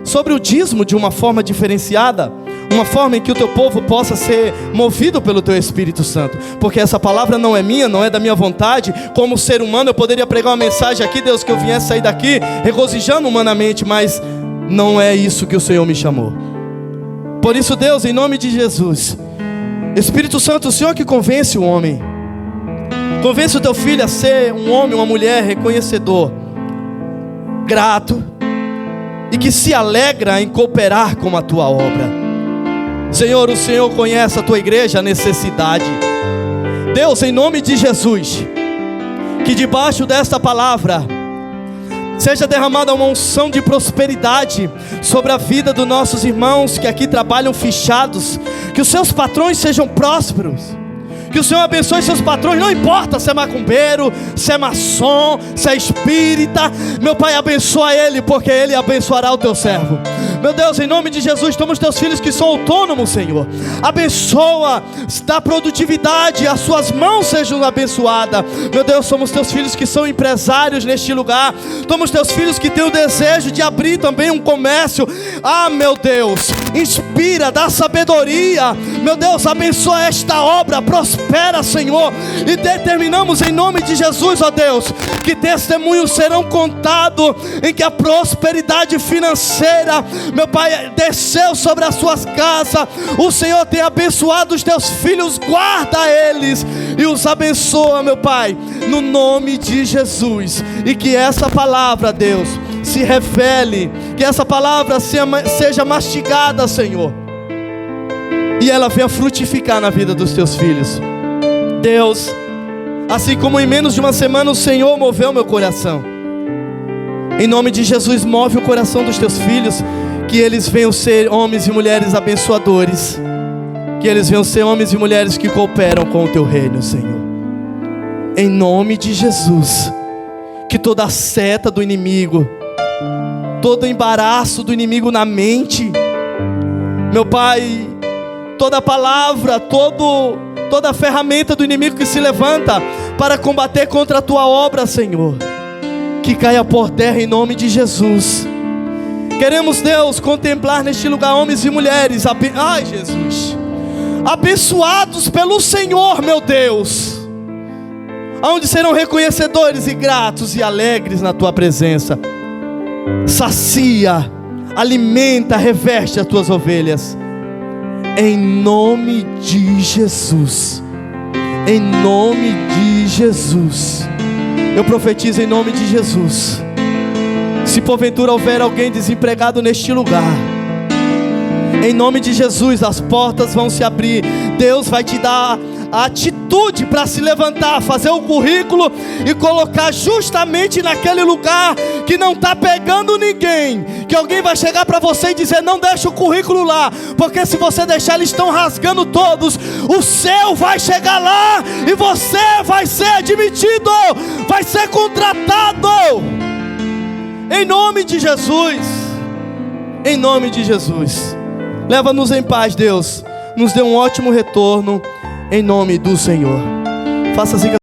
sobre o dízimo de uma forma diferenciada, uma forma em que o teu povo possa ser movido pelo teu Espírito Santo, porque essa palavra não é minha, não é da minha vontade. Como ser humano eu poderia pregar uma mensagem aqui, Deus, que eu viesse sair daqui regozijando humanamente, mas não é isso que o Senhor me chamou. Por isso, Deus, em nome de Jesus, Espírito Santo, o Senhor que convence o homem, convence o teu filho a ser um homem, uma mulher reconhecedor, grato, e que se alegra em cooperar com a tua obra. Senhor, o Senhor conhece a tua igreja, a necessidade. Deus, em nome de Jesus, que debaixo desta palavra seja derramada uma unção de prosperidade sobre a vida dos nossos irmãos que aqui trabalham fichados. Que os seus patrões sejam prósperos. Que o Senhor abençoe seus patrões, não importa se é macumbeiro, se é maçom, se é espírita. Meu Pai, abençoa ele, porque ele abençoará o teu servo. Meu Deus, em nome de Jesus, toma os teus filhos que são autônomos, Senhor. Abençoa, dá produtividade, as suas mãos sejam abençoadas. Meu Deus, somos teus filhos que são empresários neste lugar. Toma os teus filhos que têm o desejo de abrir também um comércio. Ah, meu Deus, inspira, dá sabedoria. Meu Deus, abençoa esta obra, prospera, Senhor. E determinamos em nome de Jesus, ó Deus, que testemunhos serão contados em que a prosperidade financeira, meu Pai, desceu sobre as suas casas. O Senhor tem abençoado os teus filhos, guarda eles e os abençoa, meu Pai, no nome de Jesus. E que essa palavra, Deus, se revele, que essa palavra seja mastigada, Senhor, e ela venha frutificar na vida dos teus filhos. Deus, assim como em menos de uma semana o Senhor moveu meu coração, em nome de Jesus, move o coração dos teus filhos, que eles venham ser homens e mulheres abençoadores, que eles venham ser homens e mulheres que cooperam com o teu reino, Senhor, em nome de Jesus. que toda seta do inimigo, todo embaraço do inimigo na mente, meu Pai, toda palavra, toda ferramenta do inimigo que se levanta para combater contra a Tua obra, Senhor, que caia por terra em nome de Jesus. Queremos, Deus, contemplar neste lugar homens e mulheres, Jesus, abençoados pelo Senhor, meu Deus, onde serão reconhecedores e gratos e alegres na Tua presença. Sacia, alimenta, reveste as Tuas ovelhas, em nome de Jesus, em nome de Jesus. Eu profetizo em nome de Jesus. Se porventura houver alguém desempregado neste lugar, em nome de Jesus, as portas vão se abrir. Deus vai te dar a atitude para se levantar, fazer o currículo e colocar justamente naquele lugar que não está pegando ninguém. Que alguém vai chegar para você e dizer: não deixa o currículo lá, porque se você deixar, eles estão rasgando todos. O seu vai chegar lá e você vai ser admitido, vai ser contratado. Em nome de Jesus, em nome de Jesus. Leva-nos em paz, Deus. Nos dê um ótimo retorno, em nome do Senhor. Faça assim.